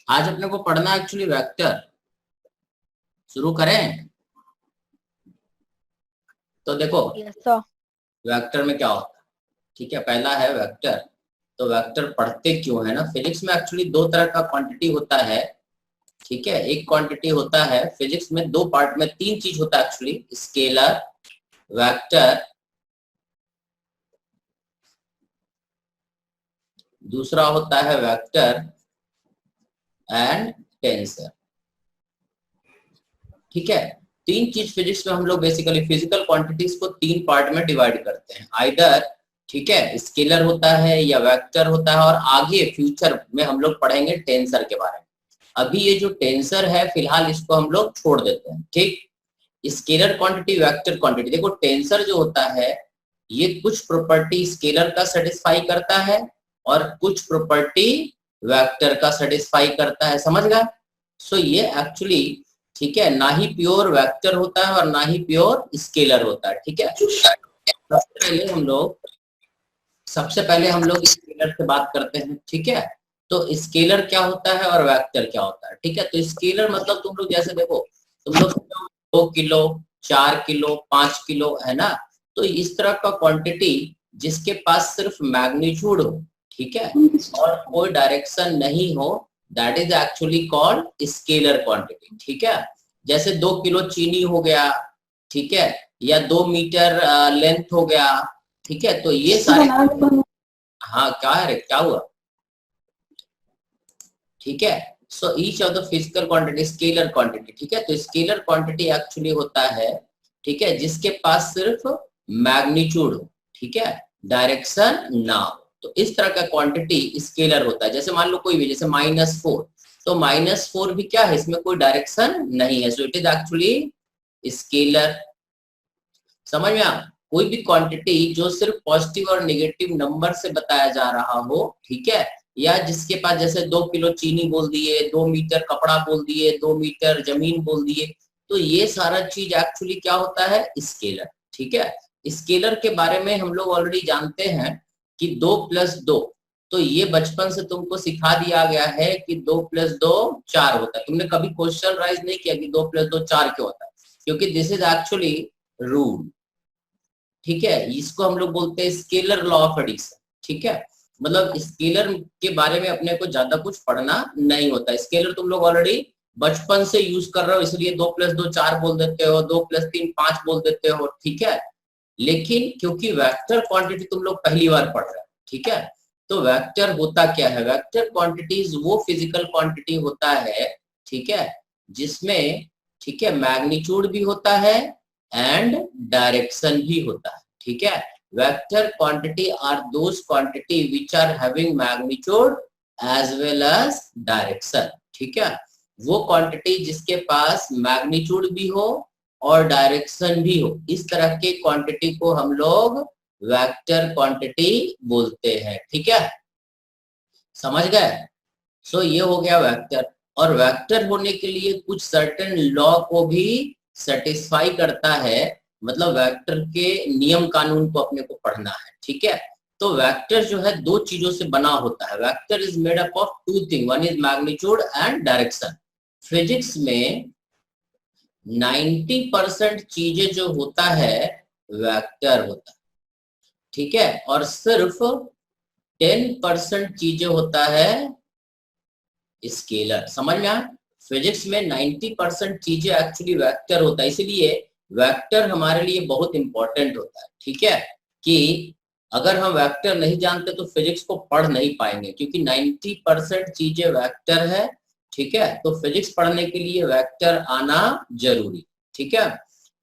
आज अपने को पढ़ना एक्चुअली वेक्टर। शुरू करें? तो देखो यस सर। वेक्टर में क्या होता है। ठीक है, पहला है वेक्टर। तो वेक्टर पढ़ते क्यों है ना, फिजिक्स में एक्चुअली दो तरह का क्वांटिटी होता है। ठीक है, एक क्वांटिटी होता है फिजिक्स में, दो पार्ट में तीन चीज होता है एक्चुअली, स्केलर, वेक्टर, दूसरा होता है वेक्टर एंड टेंसर। ठीक है, तीन चीज फिजिक्स में हम लोग बेसिकली फिजिकल क्वांटिटीज को तीन पार्ट में डिवाइड करते हैं, आइदर ठीक है स्केलर होता है या वेक्टर होता है, और आगे फ्यूचर में हम लोग पढ़ेंगे टेंसर के बारे में। अभी ये जो टेंसर है फिलहाल इसको हम लोग छोड़ देते हैं। ठीक, स्केलर क्वांटिटी, वेक्टर क्वांटिटी। देखो टेंसर जो होता है ये कुछ प्रॉपर्टी स्केलर का सेटिस्फाई करता है और कुछ प्रॉपर्टी वेक्टर का सेटिस्फाई करता है, समझ गए? सो ये एक्चुअली ठीक है ना ही प्योर वेक्टर होता है और ना ही प्योर स्केलर होता है। ठीक है, सबसे पहले हम लोग स्केलर से बात करते हैं। ठीक है, तो स्केलर क्या होता है और वेक्टर क्या होता है। ठीक है, तो स्केलर मतलब तुम लोग जैसे देखो, तुम लोग 2 किलो, 4 किलो, 5 किलो है ना, तो इस तरह का क्वांटिटी जिसके पास सिर्फ मैग्नीट्यूड हो, ठीक है, और कोई डायरेक्शन नहीं हो, that is actually called scalar quantity. ठीक है, जैसे 2 किलो चीनी हो गया, ठीक है, या 2 मीटर लेंथ हो गया। ठीक है, तो ये सारे, हाँ क्या है रे, क्या हुआ? ठीक है, so each of the physical quantity scalar quantity. ठीक है, तो स्केलर क्वांटिटी एक्चुअली होता है, ठीक है, जिसके पास सिर्फ मैग्नीट्यूड हो, ठीक है, डायरेक्शन ना हो, तो इस तरह का क्वांटिटी स्केलर होता है। जैसे मान लो कोई भी, जैसे -4, तो -4 भी क्या है, इसमें कोई डायरेक्शन नहीं है, so it is actually scalar. समझ में आ? कोई भी क्वांटिटी जो सिर्फ पॉजिटिव और नेगेटिव नंबर से बताया जा रहा हो, ठीक है, या जिसके पास जैसे 2 किलो चीनी बोल दिए, 2 मीटर कपड़ा बोल दिए, 2 मीटर जमीन बोल दिए, तो ये सारा चीज एक्चुअली क्या होता है, स्केलर। ठीक है, स्केलर के बारे में हम लोग ऑलरेडी जानते हैं कि 2 + 2, तो ये बचपन से तुमको सिखा दिया गया है कि 2 + 2 4 होता है। तुमने कभी क्वेश्चन राइज नहीं किया कि 2 + 2 4 क्यों होता है, क्योंकि दिस इज एक्चुअली रूल। ठीक है, इसको हम लोग बोलते हैं स्केलर लॉ ऑफ एडिशन। ठीक है, मतलब स्केलर के बारे में अपने को ज्यादा कुछ पढ़ना नहीं होता। स्केलर तुम लोग ऑलरेडी बचपन से यूज कर रहे हो, इसलिए 2 + 2 4 बोल देते हो, 2 + 3 5 बोल देते हो। ठीक है, लेकिन क्योंकि वेक्टर क्वांटिटी तुम लोग पहली बार पढ़ रहे हो, ठीक है, तो वेक्टर होता क्या है, वेक्टर क्वांटिटीज वो फिजिकल क्वांटिटी होता है, ठीक है, जिसमें ठीक है मैग्नीट्यूड भी होता है एंड डायरेक्शन भी होता है। ठीक है, vector quantity are those quantity which are having magnitude as well as direction. ठीक है, वो क्वांटिटी जिसके पास मैग्नीट्यूड भी हो और डायरेक्शन भी हो, इस तरह के क्वांटिटी को हम लोग वेक्टर क्वांटिटी बोलते हैं। ठीक है, समझ गए? सो ये हो गया वेक्टर। और वेक्टर होने के लिए कुछ सर्टेन लॉ को भी सेटिस्फाई करता है, मतलब वेक्टर के नियम कानून को अपने को पढ़ना है। ठीक है, तो वेक्टर जो है दो चीजों से बना होता है। Vector is made up of two thing, one is magnitude and direction. Physics में 90% चीजें जो होता है वेक्टर होता है। ठीक है, और सिर्फ 10% चीजें होता है स्केलर। समझ में आया? फिजिक्स में 90% चीजें एक्चुअली वेक्टर होता है, इसलिए वेक्टर हमारे लिए बहुत इंपॉर्टेंट होता है। ठीक है, कि अगर हम वेक्टर नहीं जानते तो फिजिक्स को पढ़ नहीं पाएंगे, क्योंकि 90% चीजें वेक्टर है। ठीक है, तो फिजिक्स पढ़ने के लिए वेक्टर आना जरूरी। ठीक है,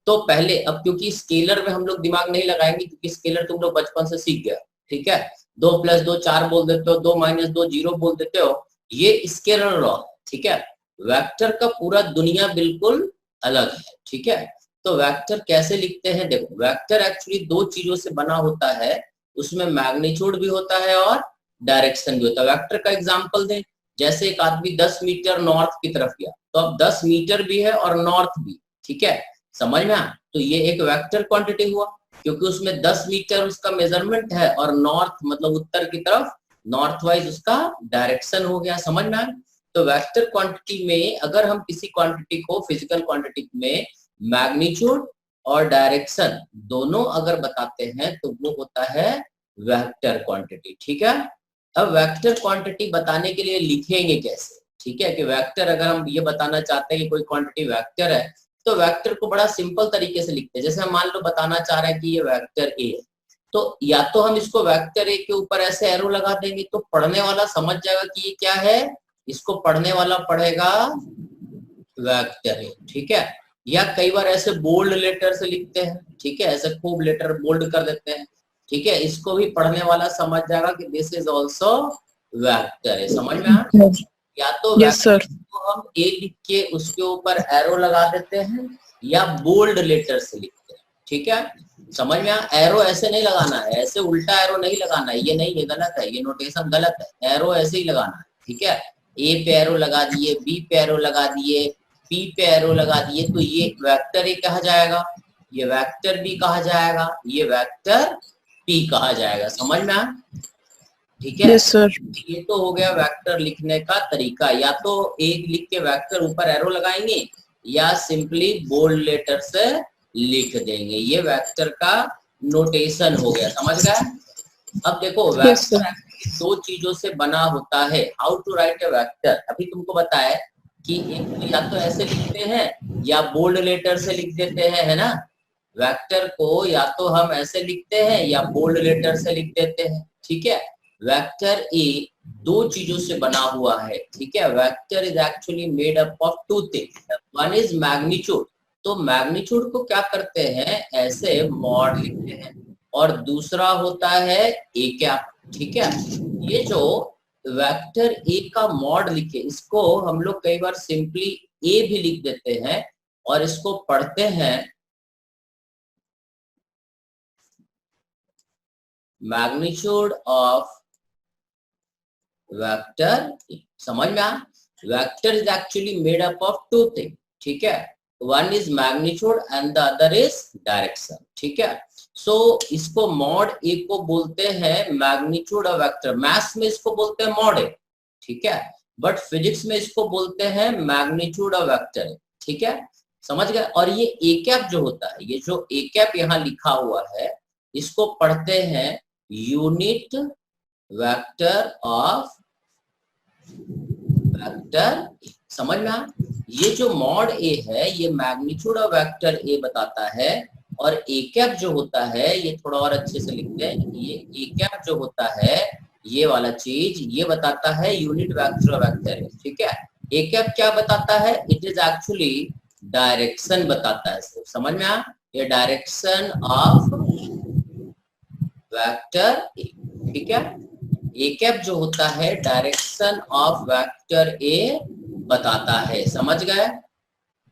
तो पहले, अब क्योंकि स्केलर में हम लोग दिमाग नहीं लगाएंगे, क्योंकि स्केलर तुम लोग बचपन से सीख गए। ठीक है, 2 + 2 4 बोल देते हो, 2 - 2 0 बोल देते हो, ये स्केलर लॉ। ठीक है, वेक्टर का पूरा दुनिया बिल्कुल अलग है। ठीक है, तो वेक्टर कैसे लिखते हैं, देखो वेक्टर एक्चुअली दो चीजों से बना होता है, उसमें मैग्नीट्यूड भी होता है और डायरेक्शन भी होता है। वेक्टर का एग्जांपल दें, जैसे एक आदमी 10 मीटर नॉर्थ की तरफ गया, तो अब 10 मीटर भी है और नॉर्थ भी। ठीक है, समझ में आ? तो ये एक वेक्टर क्वांटिटी हुआ, क्योंकि उसमें 10 मीटर उसका मेजरमेंट है और नॉर्थ मतलब उत्तर की तरफ, नॉर्थ वाइज उसका डायरेक्शन हो गया। समझ में आया? तो वेक्टर क्वांटिटी में अगर हम किसी क्वांटिटी को फिजिकल क्वांटिटी में मैग्नीट्यूड और डायरेक्शन दोनों अगर बताते हैं तो वो होता है वेक्टर क्वांटिटी। ठीक है, अब वेक्टर क्वांटिटी बताने के लिए लिखेंगे कैसे? ठीक है, कि वेक्टर अगर हम ये बताना चाहते हैं कि कोई क्वांटिटी वेक्टर है तो वेक्टर को बड़ा सिंपल तरीके से लिखते हैं। जैसे हम मान लो बताना चाह रहे हैं कि ये वेक्टर ए है, तो या तो हम इसको वेक्टर ए के ऊपर ऐसे एरो लगा देंगे तो पढ़ने वाला समझ जाएगा कि ये क्या है, इसको पढ़ने वाला पढ़ेगा वेक्टर ए। ठीक है, या कई बार ऐसे बोल्ड लेटर से लिखते हैं। ठीक है, ऐसे खूब लेटर बोल्ड कर देते हैं। ठीक है, इसको भी पढ़ने वाला समझ जाएगा कि दिस इज ऑल्सो वेक्टर है। समझ में आया? या तो वेक्टर को हम ए लिख के उसके ऊपर एरो लगा देते हैं या बोल्ड लेटर से लिखते हैं। ठीक है, समझ में आया? एरो ऐसे नहीं लगाना है, ऐसे उल्टा एरो नहीं लगाना है, ये नहीं, ये गलत है, ये नोटेशन गलत है। एरो ऐसे ही लगाना है। ठीक है, ए पे एरो लगा दिए, बी पे एरो लगा दिए, पी पे एरो लगा दिए, तो ये वेक्टर ए कहा जाएगा, ये वेक्टर बी कहा जाएगा, ये वेक्टर पी कहा जाएगा। समझ में आया? ठीक है, yes, sir. ये तो हो गया वेक्टर लिखने का तरीका। या तो एक लिख के वेक्टर ऊपर एरो लगाएंगे या सिंपली बोल्ड लेटर से लिख देंगे। ये वेक्टर का नोटेशन हो गया। समझ गए? अब देखो वेक्टर दो चीजों से बना होता है। How to write a vector, अभी तुमको बताया कि एक या तो ऐसे लिखते हैं या बोल्ड लेटर से लिख देते हैं, है ना? वेक्टर को या तो हम ऐसे लिखते हैं या बोल्ड लेटर से लिख देते हैं। ठीक है, वेक्टर ए दो चीजों से बना हुआ है। ठीक है, vector is actually made up of two things. One is magnitude, तो मैग्नीट्यूड को क्या करते हैं, ऐसे मॉड लिखते हैं, और दूसरा होता है ए कैप। ठीक है, ये जो वेक्टर ए का मॉड लिखे, इसको हम लोग कई बार सिंपली ए भी लिख देते हैं और इसको पढ़ते हैं मैग्नीट्यूड ऑफ वेक्टर। समझ में आ? Vector is actually made up of two thing. ठीक है, one is magnitude and the other is direction. ठीक है, सो इसको मॉड ए को बोलते हैं मैग्नीट्यूड ऑफ वेक्टर। मैथ्स में इसको बोलते हैं मॉड ए। ठीक है, बट फिजिक्स में इसको बोलते हैं मैग्नीट्यूड ऑफ वेक्टर। ठीक है, समझ गए? और ये ए कैप जो होता है, ये जो ए कैप यहाँ लिखा हुआ है, इसको पढ़ते हैं यूनिट वेक्टर ऑफ वेक्टर। समझ में आ? ये जो मॉड ए है ये मैग्नीट्यूड ऑफ वेक्टर ए बताता है, और ए कैप जो होता है, ये थोड़ा और अच्छे से लिखते हैं, ये ए कैप जो होता है ये वाला चीज, ये बताता है यूनिट वेक्टर ऑफ वेक्टर। ठीक है, ए कैप क्या बताता है? इट इज एक्चुअली डायरेक्शन बताता है। समझ में आ? ये डायरेक्शन ऑफ वेक्टर ए। ठीक है, ए कैप जो होता है डायरेक्शन ऑफ वेक्टर ए बताता है। समझ गए?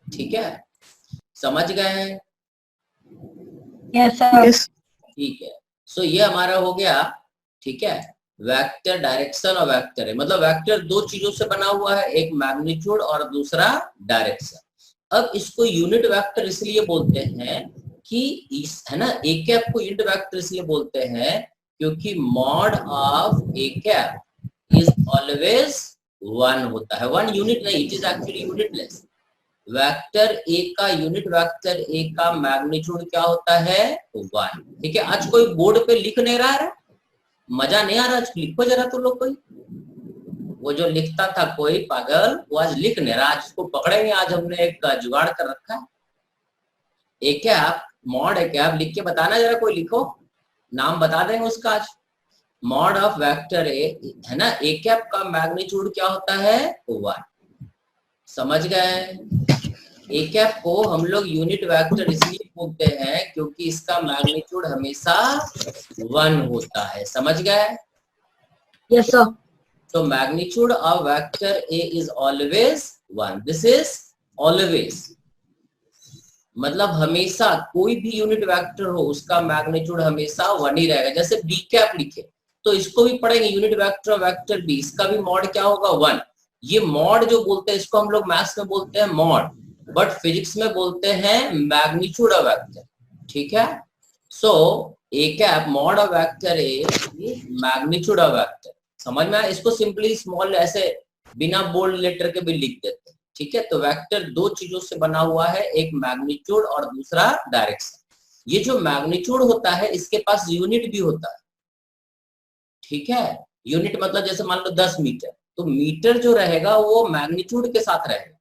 ठीक है, समझ गए? yes, sir. ठीक है, सो ये हमारा हो गया। ठीक है, वेक्टर डायरेक्शन और वेक्टर है, मतलब वेक्टर दो चीजों से बना हुआ है, एक मैग्नीट्यूड और दूसरा डायरेक्शन। अब इसको यूनिट वेक्टर इसलिए बोलते हैं कि इस, है ना, ए कैप को यूनिट वेक्टर इसलिए बोलते हैं क्योंकि mod of A cap is always one होता है। वन यूनिट नहीं, it is actually unitless. Vector A का यूनिट वेक्टर ए का मैग्नीट्यूड क्या होता है? वन। ठीक है, आज कोई बोर्ड पे लिख नहीं रहा है, मजा नहीं आ रहा, आज लिखो जरा तो लोग। कोई वो जो लिखता था कोई पागल, वो आज लिख नहीं रहा, आज इसको पकड़ेंगे। आज हमने एक जुगाड़ कर रखा है। A cap mod A cap लिख के बताना जरा, कोई लिखो, नाम बता देंगे उसका आज। मॉड ऑफ वेक्टर ए, है ना, ए कैप का मैग्नीट्यूड क्या होता है? वन। समझ गए? ए कैप को हम लोग यूनिट वेक्टर इसलिए बोलते हैं क्योंकि इसका मैग्नीट्यूड हमेशा वन होता है। समझ गए? yes, sir. तो magnitude of vector A is always one. This is always, मतलब हमेशा कोई भी यूनिट वेक्टर हो उसका मैग्नीट्यूड हमेशा वन ही रहेगा। जैसे बी कैप लिखे तो इसको भी पढ़ेंगे unit vector of vector b, इसका भी मॉड क्या होगा? वन। ये मॉड जो बोलते हैं इसको हम लोग मैथ्स में बोलते हैं मॉड, बट फिजिक्स में बोलते हैं मैग्नीट्यूड ऑफ वेक्टर। ठीक है, so A cap mod of vector A magnitude of vector. समझ में आया? इसको सिंपली स्मॉल ऐसे बिना बोल्ड लेटर के भी लिख देते हैं, ठीक है। तो वेक्टर दो चीजों से बना हुआ है, एक मैग्नीट्यूड और दूसरा डायरेक्शन। ये जो मैग्नीट्यूड होता है इसके पास यूनिट भी होता है, ठीक है। यूनिट मतलब जैसे मान लो 10 मीटर, तो मीटर जो रहेगा वो मैग्नीट्यूड के साथ रहेगा।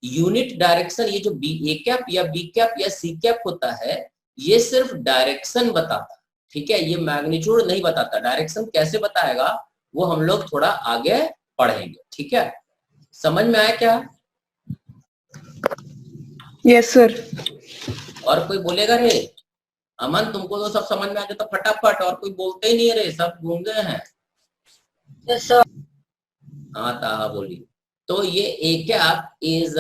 यूनिट डायरेक्शन, ये जो ए कैप या बी कैप या सी कैप होता है, ये सिर्फ डायरेक्शन बताता है, ठीक है। ये मैग्नीट्यूड नहीं बताता। डायरेक्शन कैसे बताएगा वो हम लोग थोड़ा आगे पढ़ेंगे, ठीक है। समझ में आया क्या? Yes sir. और कोई बोलेगा रे? अमन तुमको तो सब समझ में आ जाता फटाफट, और कोई बोलते ही नहीं रे, सब गूंगे हैं। Yes, sir. हाँ ताहा बोली। तो ये A cap is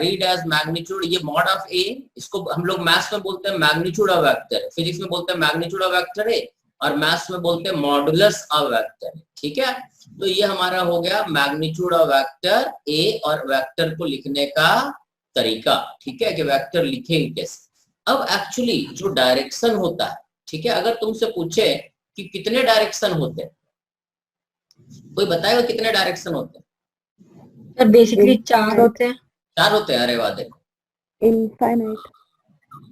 read as magnitude, ये मॉड ऑफ ए, इसको हम लोग मैथ्स में बोलते हैं मैग्नीट्यूड ऑफ वेक्टर, फिजिक्स में बोलते हैं मैग्नीट्यूड ऑफ वेक्टर है, और मैथ्स में बोलते हैं मॉडुलस ऑफ वेक्टर, ठीक है। तो ये हमारा हो गया मैग्नीट्यूड ऑफ वेक्टर ए और वेक्टर को लिखने का तरीका, ठीक है, कि वेक्टर लिखेंगे कैसे। अब एक्चुअली जो डायरेक्शन होता है, ठीक है, अगर तुमसे पूछे कि कितने डायरेक्शन होते हैं, कोई बताएगा कितने डायरेक्शन होते हैं? सर बेसिकली 4 होते हैं। 4 होते हैं। अरे वाह, देखो, infinite.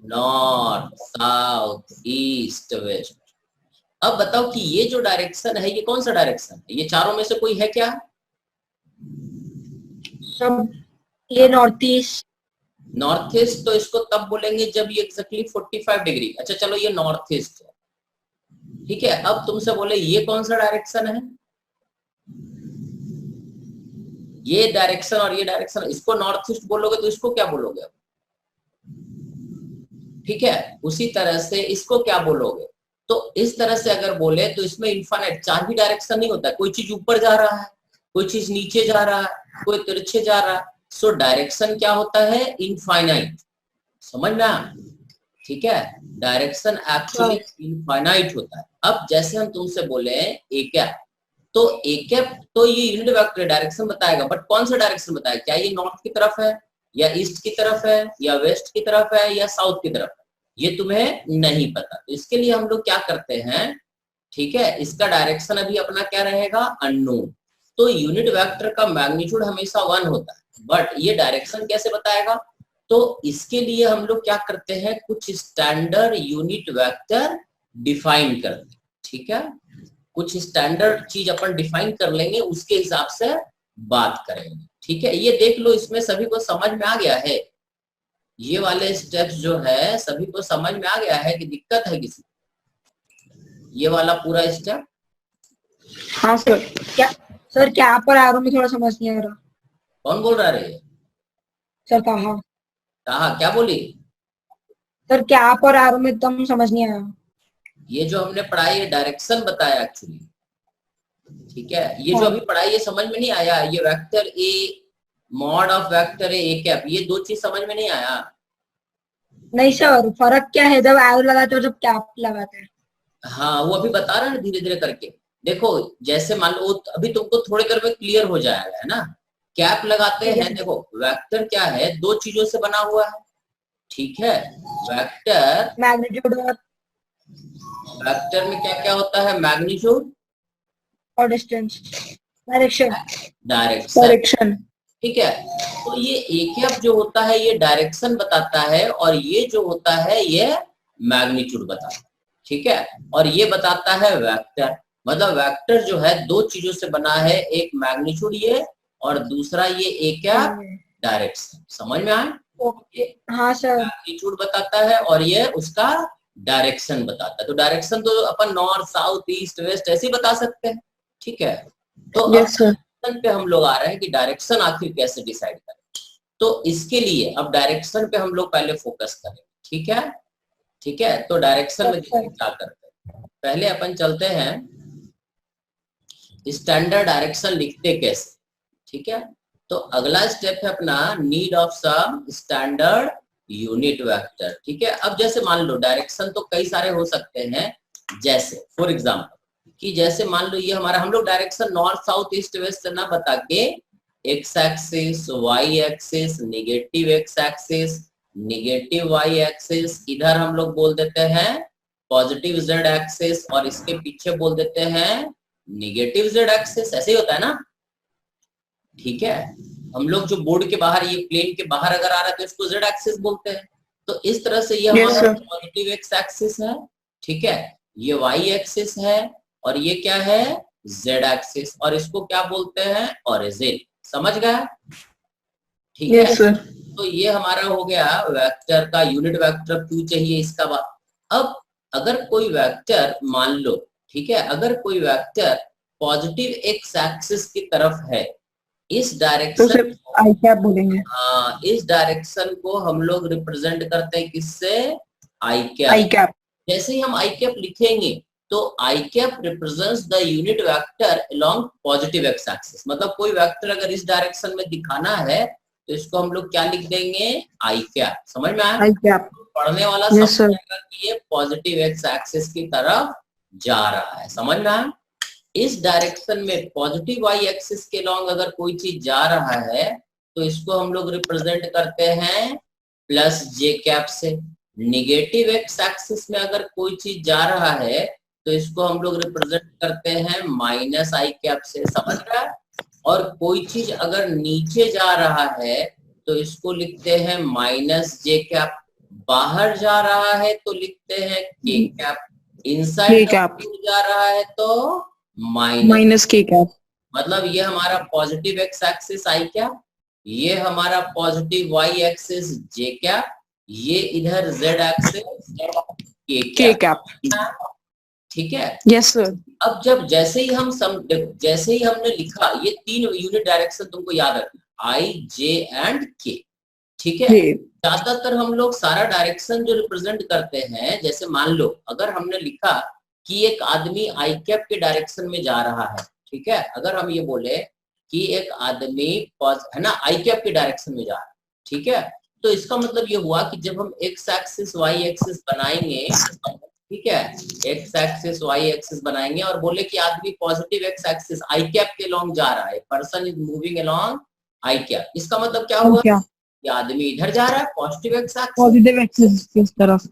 North, south, east, west. अब बताओ कि ये जो डायरेक्शन है ये कौन सा डायरेक्शन है? ये चारों में से कोई है क्या? सब ये नॉर्थ ईस्ट। नॉर्थ ईस्ट, तो इसको तब बोलेंगे जब ये एक्जैक्टली 45 डिग्री। अच्छा चलो, ये नॉर्थ ईस्ट है, ठीक है। अब तुमसे बोले ये कौन सा डायरेक्शन है? ये डायरेक्शन और ये डायरेक्शन, इसको नॉर्थ ईस्ट बोलोगे तो इसको क्या बोलोगे? ठीक है, उसी तरह से इसको क्या बोलोगे? तो इस तरह से अगर बोले तो इसमें इनफाइनाइट 4 ही डायरेक्शन नहीं होता, कोई चीज ऊपर जा रहा है, कोई चीज नीचे जा रहा है, कोई तिरछे जा रहा है। सो डायरेक्शन क्या होता है? इनफाइनाइट। समझ में आया? ठीक है, डायरेक्शन एक्चुअली इनफाइनाइट होता है। अब जैसे हम तुमसे बोले ए कैप, तो ए कैप तो ये यूनिट वेक्टर डायरेक्शन बताएगा, बट कौन सा डायरेक्शन बताएगा? क्या ये नॉर्थ की तरफ है, या ईस्ट की तरफ है, या वेस्ट की तरफ है, या साउथ की तरफ है? ये तुम्हें नहीं पता। तो इसके लिए हम लोग क्या करते हैं, ठीक है, इसका डायरेक्शन अभी अपना क्या रहेगा? अननोन। तो यूनिट वेक्टर का मैग्नीट्यूड हमेशा 1 होता है, बट ये डायरेक्शन कैसे बताएगा? तो इसके लिए हम लोग क्या करते हैं, कुछ स्टैंडर्ड यूनिट वेक्टर डिफाइन करते हैं, ठीक है। कुछ स्टैंडर्ड चीज अपन डिफाइन कर लेंगे, उसके हिसाब से बात करेंगे, ठीक है। ये देख लो, इसमें सभी को समझ में आ गया है? ये वाले स्टेप्स जो है सभी को समझ में आ गया है कि दिक्कत है किसी? ये वाला पूरा स्टेप? हाँ सर। क्या आप और आरो में थोड़ा समझ नहीं आ रहा। कौन बोल रहा है? सर कहा कहा क्या बोली? सर क्या आप और आरो में एकदम समझ नहीं आया। ये जो हमने पढ़ाई, ये डायरेक्शन बताया एक्चुअली, ठीक है। ये जो अभी पढ़ाई ये समझ में नहीं आया, ये vector A, mod of vector A cap, ये दो चीज समझ में नहीं आया? नहीं सर, फर्क क्या है जब एरो लगाते हो जब कैप लगाते हैं? हाँ, वो अभी बता रहा है धीरे धीरे करके। देखो, जैसे मान लो अभी तुमको थोड़ी देर में क्लियर हो जाएगा, है ना। कैप लगाते हैं, देखो वेक्टर क्या है, दो चीजों से बना हुआ है, ठीक है। वेक्टर, मैग्नीट्यूड वेक्टर में क्या क्या होता है? मैग्नीट्यूड और डिस्टेंस, डायरेक्शन। डायरेक्शन। ठीक है। तो ये ए कैप जो होता है ये डायरेक्शन बताता है, और ये जो होता है ये मैग्नीट्यूड बताता है, ठीक है। और ये बताता है वेक्टर, मतलब वेक्टर जो है दो चीजों से बना है, एक मैग्नीट्यूड ये, और दूसरा ये ए कैप डायरेक्शन। समझ में आए? ओके हाँ सर। मैग्नीट्यूड बताता है और ये उसका डायरेक्शन बताता है। तो डायरेक्शन तो अपन नॉर्थ, साउथ, ईस्ट, वेस्ट ऐसे ही बता सकते हैं, ठीक है। तो यस सर। पे हम लोग आ रहे हैं कि डायरेक्शन आखिर कैसे डिसाइड करें। तो इसके लिए अब डायरेक्शन पे हम लोग पहले फोकस करें, ठीक है। ठीक है, तो डायरेक्शन में देखिए क्या करते हैं। पहले अपन चलते हैं स्टैंडर्ड डायरेक्शन लिखते कैसे, ठीक है। तो अगला स्टेप है अपना need of some standard unit vector, ठीक है। अब जैसे मान लो डायरेक्शन तो कई सारे हो सकते हैं, जैसे फॉर एग्जांपल कि जैसे मान लो ये हमारा, हम लोग direction north, south, east, west ना बता के x axis, y axis, negative x axis, negative y axis, इधर हम लोग बोल देते हैं पॉजिटिव जेड एक्सिस, और इसके पीछे बोल देते हैं निगेटिव जेड एक्सिस, ऐसे ही होता है ना। ठीक है, हम लोग जो बोर्ड के बाहर, ये प्लेन के बाहर अगर आ रहा है तो इसको जेड एक्सिस बोलते हैं। तो इस तरह से ये Yes, हमारा sir. पॉजिटिव एक्स एक्सिस है, ठीक है, ये वाई एक्सिस है, और ये क्या है, जेड एक्सिस, और इसको क्या बोलते हैं, ओरिजिन। समझ गया? ठीक है, Yes, sir. तो ये हमारा हो गया वेक्टर का यूनिट वेक्टर क्यों चाहिए इसका बात। अब अगर कोई वेक्टर मान लो, ठीक है, अगर कोई वेक्टर पॉजिटिव एक्स एक्सिस की तरफ है, इस तो डायरेक्शन, सर आई कैप बोलेंगे। हाँ, इस डायरेक्शन को हम लोग रिप्रेजेंट करते हैं किससे, आई आई कैप। कैप। जैसे ही हम आई कैप लिखेंगे तो I cap represents the unit vector along positive x axis. मतलब कोई वेक्टर अगर इस डायरेक्शन में दिखाना है तो इसको हम लोग क्या लिख देंगे, आई कैप। समझ में आया? आई कैप। पढ़ने वाला Yes, sir. समझेगा कि ये पॉजिटिव एक्स एक्सिस की तरफ जा रहा है। समझ में आया? इस डायरेक्शन में पॉजिटिव वाई एक्सिस के लॉन्ग अगर कोई चीज जा रहा है तो इसको हम लोग रिप्रेजेंट करते हैं प्लस जे कैप से। निगेटिव एक्स एक्सिस में अगर कोई चीज जा रहा है तो इसको हम लोग रिप्रेजेंट करते हैं माइनस आई कैप से। समझ रहा है? और कोई चीज अगर नीचे जा रहा है तो इसको लिखते हैं माइनस जे कैप। बाहर जा रहा है तो लिखते हैं के कैप। इनसाइड जा रहा है तो माइनस के कैप। मतलब ये हमारा पॉजिटिव एक्स एक्सिस आई कैप, ये हमारा पॉजिटिव वाई एक्सिस जे कैप, ये इधर जेड एक्सिस के कैप। ठीक है? Yes sir. अब जब जैसे ही हमने लिखा ये तीन यूनिट डायरेक्शन तुमको याद रखना, आई जे एंड के। ठीक है, ज्यादातर हम लोग सारा डायरेक्शन जो रिप्रेजेंट करते हैं, जैसे मान लो अगर हमने लिखा कि एक आदमी आई कैप के डायरेक्शन में जा रहा है, ठीक है, अगर हम ये बोले कि एक आदमी है ना आई कैप के डायरेक्शन में जा रहा है, ठीक है, तो इसका मतलब ये हुआ कि जब हम एक्स एक्सिस वाई एक्सिस बनाएंगे, ठीक है, एक्स एक्सिस वाई एक्सिस बनाएंगे और बोले कि आदमी पॉजिटिव एक्स एक्सिस आई कैप के लॉन्ग जा रहा है, person is moving along I cap, इसका मतलब क्या हुआ कि आदमी इधर जा रहा है पॉजिटिव एक्सिस की तरफ,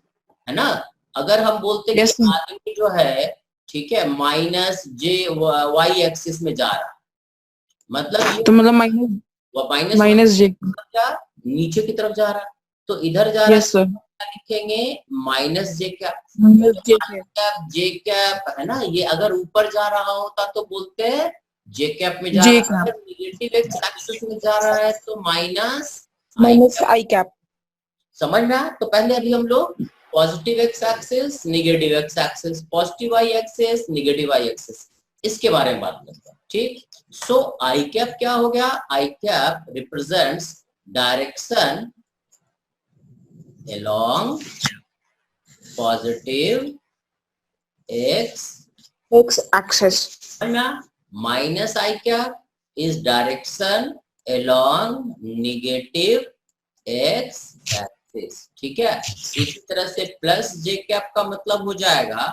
है ना। अगर हम बोलते कि आदमी जो है, ठीक है, माइनस जे वाई एक्सिस में जा रहा है, मतलब तो मतलब माइनस जे नीचे की तरफ जा रहा है, तो इधर जा रहा है लिखेंगे माइनस जे कैप। जे कैप है ना, ये अगर ऊपर जा रहा होता तो बोलते हैं जे कैप में जा रहा है, निगेटिव एक्स एक्सिस में जा रहा है तो माइनस आई कैप। समझ में आया? तो पहले अभी हम लोग positive x axis, negative x axis, positive y axis, negative y axis, इसके बारे में बात करते हैं। ठीक, सो आई कैप क्या हो गया, I cap represents direction along positive x axis. Minus I cap is direction along negative x axis. ठीक है, इसी तरह से प्लस जे कैप का मतलब हो जाएगा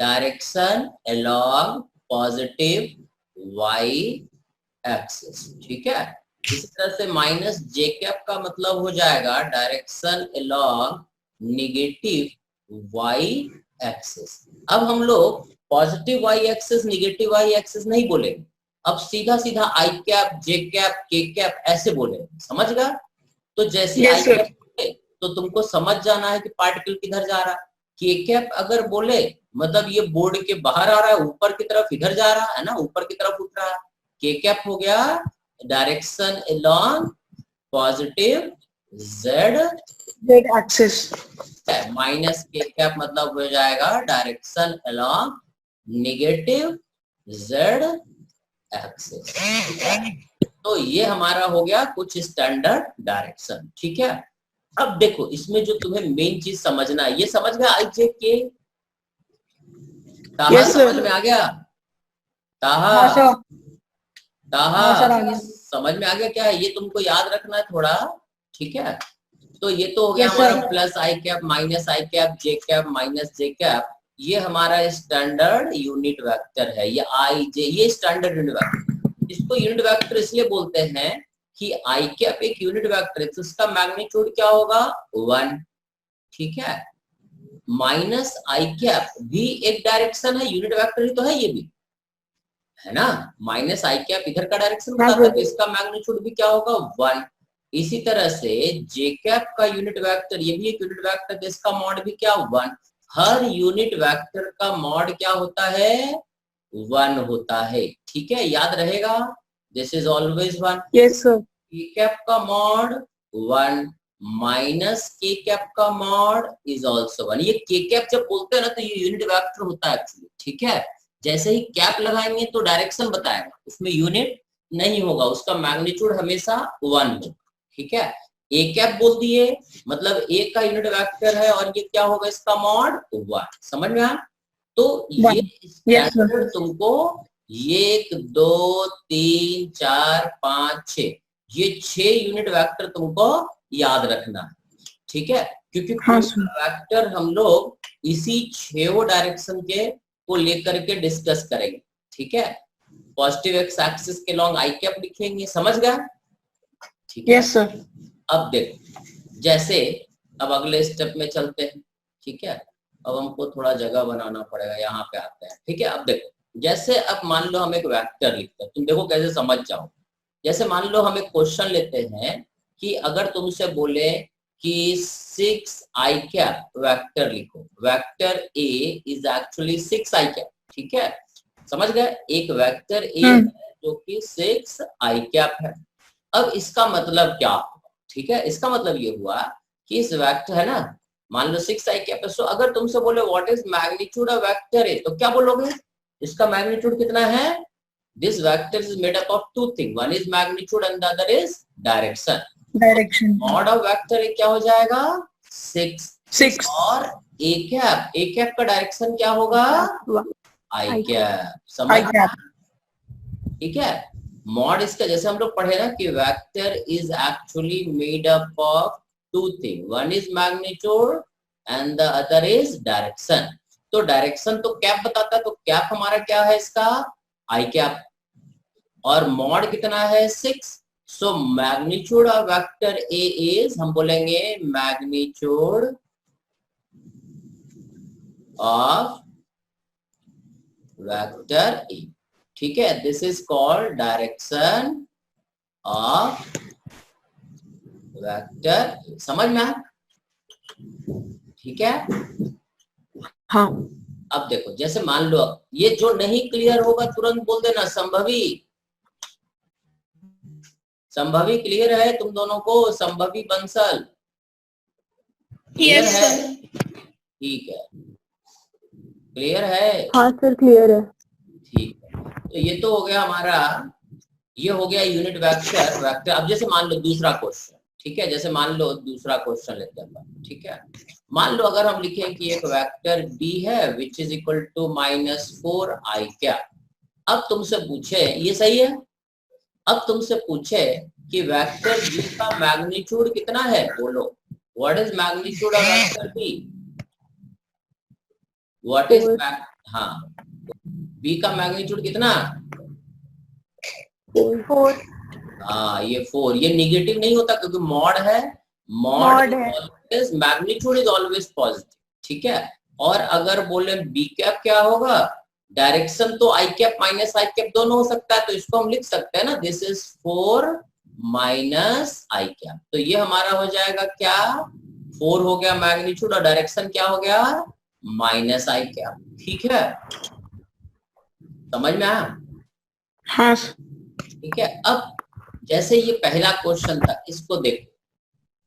direction along positive y axis. ठीक है, इसी तरह से माइनस जे कैप का मतलब हो जाएगा direction along negative y axis. अब हम लोग positive y axis, negative y axis नहीं बोलेंगे, अब सीधा सीधा i cap, j cap, k cap ऐसे बोलेंगे। समझ गया? तो जैसे आई कैप बोले तो तुमको समझ जाना है कि पार्टिकल किधर जा रहा है। के कैप अगर बोले मतलब ये बोर्ड के बाहर आ रहा है, ऊपर की तरफ इधर जा रहा है ना, ऊपर की तरफ उठ रहा है। के कैप हो गया direction along positive z axis. Minus के कैप मतलब हो जाएगा direction along negative z axis. तो ये हमारा हो गया कुछ स्टैंडर्ड डायरेक्शन। ठीक है, अब देखो इसमें जो तुम्हें मेन चीज समझना है, ये समझ गया आई जे के ताहा? समझ में आ गया ताहा? समझ में आ गया क्या है? ये तुमको याद रखना है थोड़ा। ठीक है, तो ये तो हो गया हमारा प्लस आई कैप, माइनस आई कैप, जे कैप, माइनस जे कैप, ये हमारा स्टैंडर्ड यूनिट वेक्टर है। ये आई जे, ये स्टैंडर्ड यूनिट वेक्टर। इसको यूनिट वेक्टर इसलिए बोलते हैं कि आई कैप एक यूनिट वेक्टर है तो इसका मैग्नीट्यूड क्या होगा 1। ठीक है, माइनस आई कैप भी एक डायरेक्शन है, यूनिट वेक्टर ही तो है ये भी। है ना, माइनस आई कैप इधर का डायरेक्शन बताता है, तो इसका मैग्नीट्यूड भी क्या होगा 1। इसी तरह से जे कैप का यूनिट वेक्टर, ये भी एक यूनिट वेक्टर, तो इसका मॉड भी क्या 1। हर यूनिट वेक्टर का मॉड क्या होता है 1 होता है, ठीक है, याद रहेगा, this is always 1। Yes sir. के कैप का मॉड 1 माइनस के कैप का मॉड इज ऑल्सो 1। ये के कैप जब बोलते हैं ना तो ये यूनिट वेक्टर होता है एक्चुअली, ठीक है। जैसे ही कैप लगाएंगे तो डायरेक्शन बताएगा, उसमें यूनिट नहीं होगा, उसका मैग्नीट्यूड हमेशा 1 होगा, ठीक है। ए कैप बोल दिए मतलब ए का यूनिट वेक्टर है और ये क्या होगा इसका मॉड 1, समझ में आया। तो ये स्टैंडर्ड तुमको ये 1 2 3 4 5 6 ये 6 यूनिट वेक्टर तुमको याद रखना है, ठीक है, क्योंकि वेक्टर हम लोग इसी 6 डायरेक्शन के को लेकर के डिस्कस करेंगे, ठीक है। पॉजिटिव एक्स एक्सिस के लॉन्ग आई कैप लिखेंगे, समझ गए, ठीक है। Yes sir. अब देखो, जैसे अब अगले स्टेप में चलते हैं, ठीक है। अब हमको थोड़ा जगह बनाना पड़ेगा, यहाँ पे आते हैं, ठीक है। अब देखो, जैसे अब मान लो हम एक वेक्टर लिखते हैं, तुम देखो कैसे समझ जाओ। जैसे मान लो हम एक क्वेश्चन लेते हैं कि अगर तुमसे बोले कि 6 आई कैप वेक्टर लिखो, vector A is actually 6 I cap, ठीक है, समझ गए। एक वेक्टर ए है जो कि 6 आई कैप है। अब इसका मतलब क्या हुआ, ठीक है, इसका मतलब ये हुआ कि इस वेक्टर है ना, मान लो 6 आई कैप है, सो अगर तुमसे बोले what is magnitude of vector ए, तो क्या बोलोगे, इसका मैग्नीट्यूड कितना है। This vector is made up of 2 thing, one is magnitude and the other is direction. Mod of vector ए क्या हो जाएगा 6 और ए कैप का डायरेक्शन क्या होगा आई कैप, समझ, ठीक है। मॉड इसका जैसे हम लोग पढ़े ना कि vector is actually made up of 2 thing, one is magnitude and the other is direction. तो डायरेक्शन तो कैप बताता है, तो कैप हमारा क्या है इसका आई कैप, और मॉड कितना है 6। So magnitude of vector A is, हम बोलेंगे मैग्नीट्यूड ऑफ वेक्टर ए, ठीक है, this is called direction of vector, समझ में आया, ठीक है। हाँ। अब देखो, जैसे मान लो ये जो नहीं क्लियर होगा तुरंत बोल देना संभवी। संभवी क्लियर है तुम दोनों को, संभवी बंसल क्लियर है, ठीक है, क्लियर है, हाँ सर क्लियर है, ठीक है। तो ये तो हो गया हमारा, ये हो गया यूनिट वेक्टर। अब जैसे मान लो दूसरा क्वेश्चन, ठीक है, जैसे मान लो दूसरा क्वेश्चन लेते हैं, ठीक है। मान लो अगर हम लिखें कि एक वेक्टर b है which is equal to -4 i cap. अब तुमसे पूछे, ये सही है, अब तुमसे पूछे कि वेक्टर b का मैग्नीट्यूड कितना है, बोलो what is magnitude of vector b, what is, हाँ b का मैग्नीट्यूड कितना 4। हाँ ये 4, ये निगेटिव नहीं होता क्योंकि मॉड है, मॉड है, मैग्नीट्यूड इज ऑलवेज पॉजिटिव, ठीक है। और अगर बोले बी कैप क्या होगा, डायरेक्शन तो I cap minus I cap दोनों हो सकता है, तो इसको हम लिख सकते हैं ना, this is 4 minus I cap. तो ये हमारा हो जाएगा क्या 4 हो गया मैग्नीट्यूड और डायरेक्शन क्या हो गया माइनस आई कैप, ठीक है, समझ में आया, हाँ ठीक है। अब जैसे ये पहला क्वेश्चन था, इसको देखो,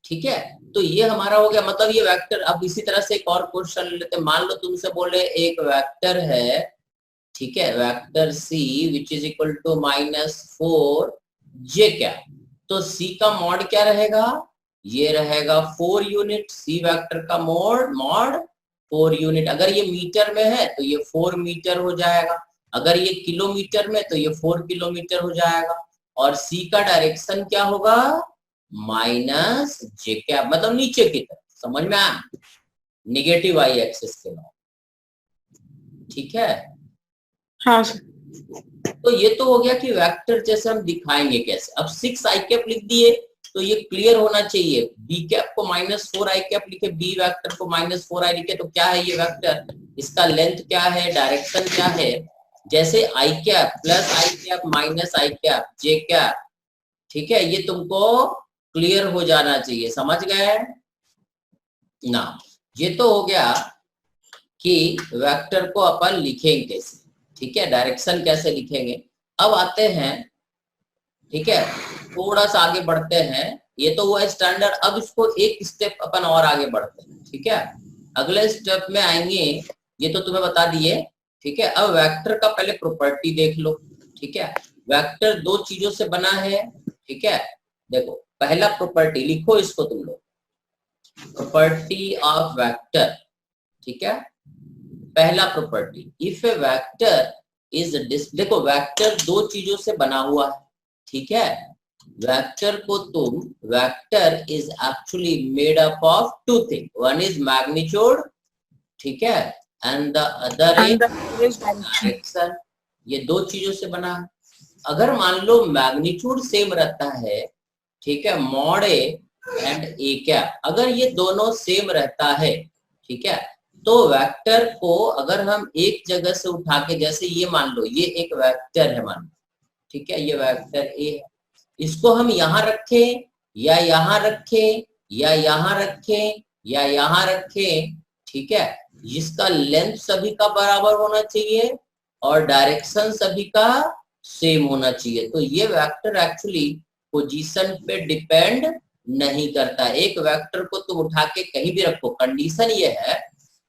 ठीक है, तो ये हमारा हो गया, मतलब ये वेक्टर। अब इसी तरह से एक और क्वेश्चन लेते हैं, मान लो तुमसे बोले एक वेक्टर है, ठीक है, vector c which is equal to -4 j cap. तो c का मॉड क्या रहेगा, ये रहेगा 4 यूनिट, c वेक्टर का मॉड 4 यूनिट। अगर ये मीटर में है तो ये 4 मीटर हो जाएगा, अगर ये किलोमीटर में तो ये 4 किलोमीटर हो जाएगा, और c का डायरेक्शन क्या होगा माइनस जे कैप, मतलब नीचे की तरफ, समझ में आया, निगेटिव आई एक्सिस के लॉ, ठीक है। हाँ। तो ये तो हो गया कि वेक्टर जैसे हम दिखाएंगे कैसे। अब 6 आई कैप लिख दिए तो ये क्लियर होना चाहिए, बी कैप को -4 आई कैप लिखे, बी वेक्टर को -4 आई लिखे, तो क्या है ये वेक्टर, इसका लेंथ क्या है, डायरेक्शन क्या है, जैसे आई कैप प्लस आई कैप माइनस आई कैप जे कैप, ठीक है, ये तुमको क्लियर हो जाना चाहिए, समझ गए ना। ये तो हो गया कि वेक्टर को अपन लिखेंगे कैसे, ठीक है, डायरेक्शन कैसे लिखेंगे। अब आते हैं, ठीक है, थोड़ा सा आगे बढ़ते हैं। ये तो हुआ स्टैंडर्ड, अब इसको एक स्टेप अपन और आगे बढ़ते हैं, ठीक है। अगले स्टेप में आएंगे, ये तो तुम्हें बता दिए, ठीक है। अब वेक्टर का पहले प्रॉपर्टी देख लो, ठीक है। वेक्टर दो चीजों से बना है, ठीक है। देखो पहला प्रॉपर्टी लिखो इसको तुम लोग, प्रॉपर्टी ऑफ वेक्टर, ठीक है। पहला property, if a vector is देखो वेक्टर दो चीजों से बना हुआ है, ठीक है। वेक्टर को तुम, vector is actually made up of two thing, one is magnitude, ठीक है, and the other is direction. ये दो चीजों से बना है। अगर मान लो मैग्नीट्यूड सेम रहता है, ठीक है, mod A and A cap, अगर ये दोनों सेम रहता है, ठीक है, तो वेक्टर को अगर हम एक जगह से उठा के, जैसे ये मान लो ये एक वेक्टर है मान लो, ठीक है, ये वेक्टर ए है, इसको हम यहाँ रखें या यहाँ रखें या यहाँ रखें या यहाँ रखें, ठीक है, जिसका लेंथ सभी का बराबर होना चाहिए और डायरेक्शन सभी का सेम होना चाहिए। तो ये वेक्टर एक्चुअली पोजीशन पे डिपेंड नहीं करता। एक वेक्टर को तुम उठा के कहीं भी रखो, कंडीशन ये है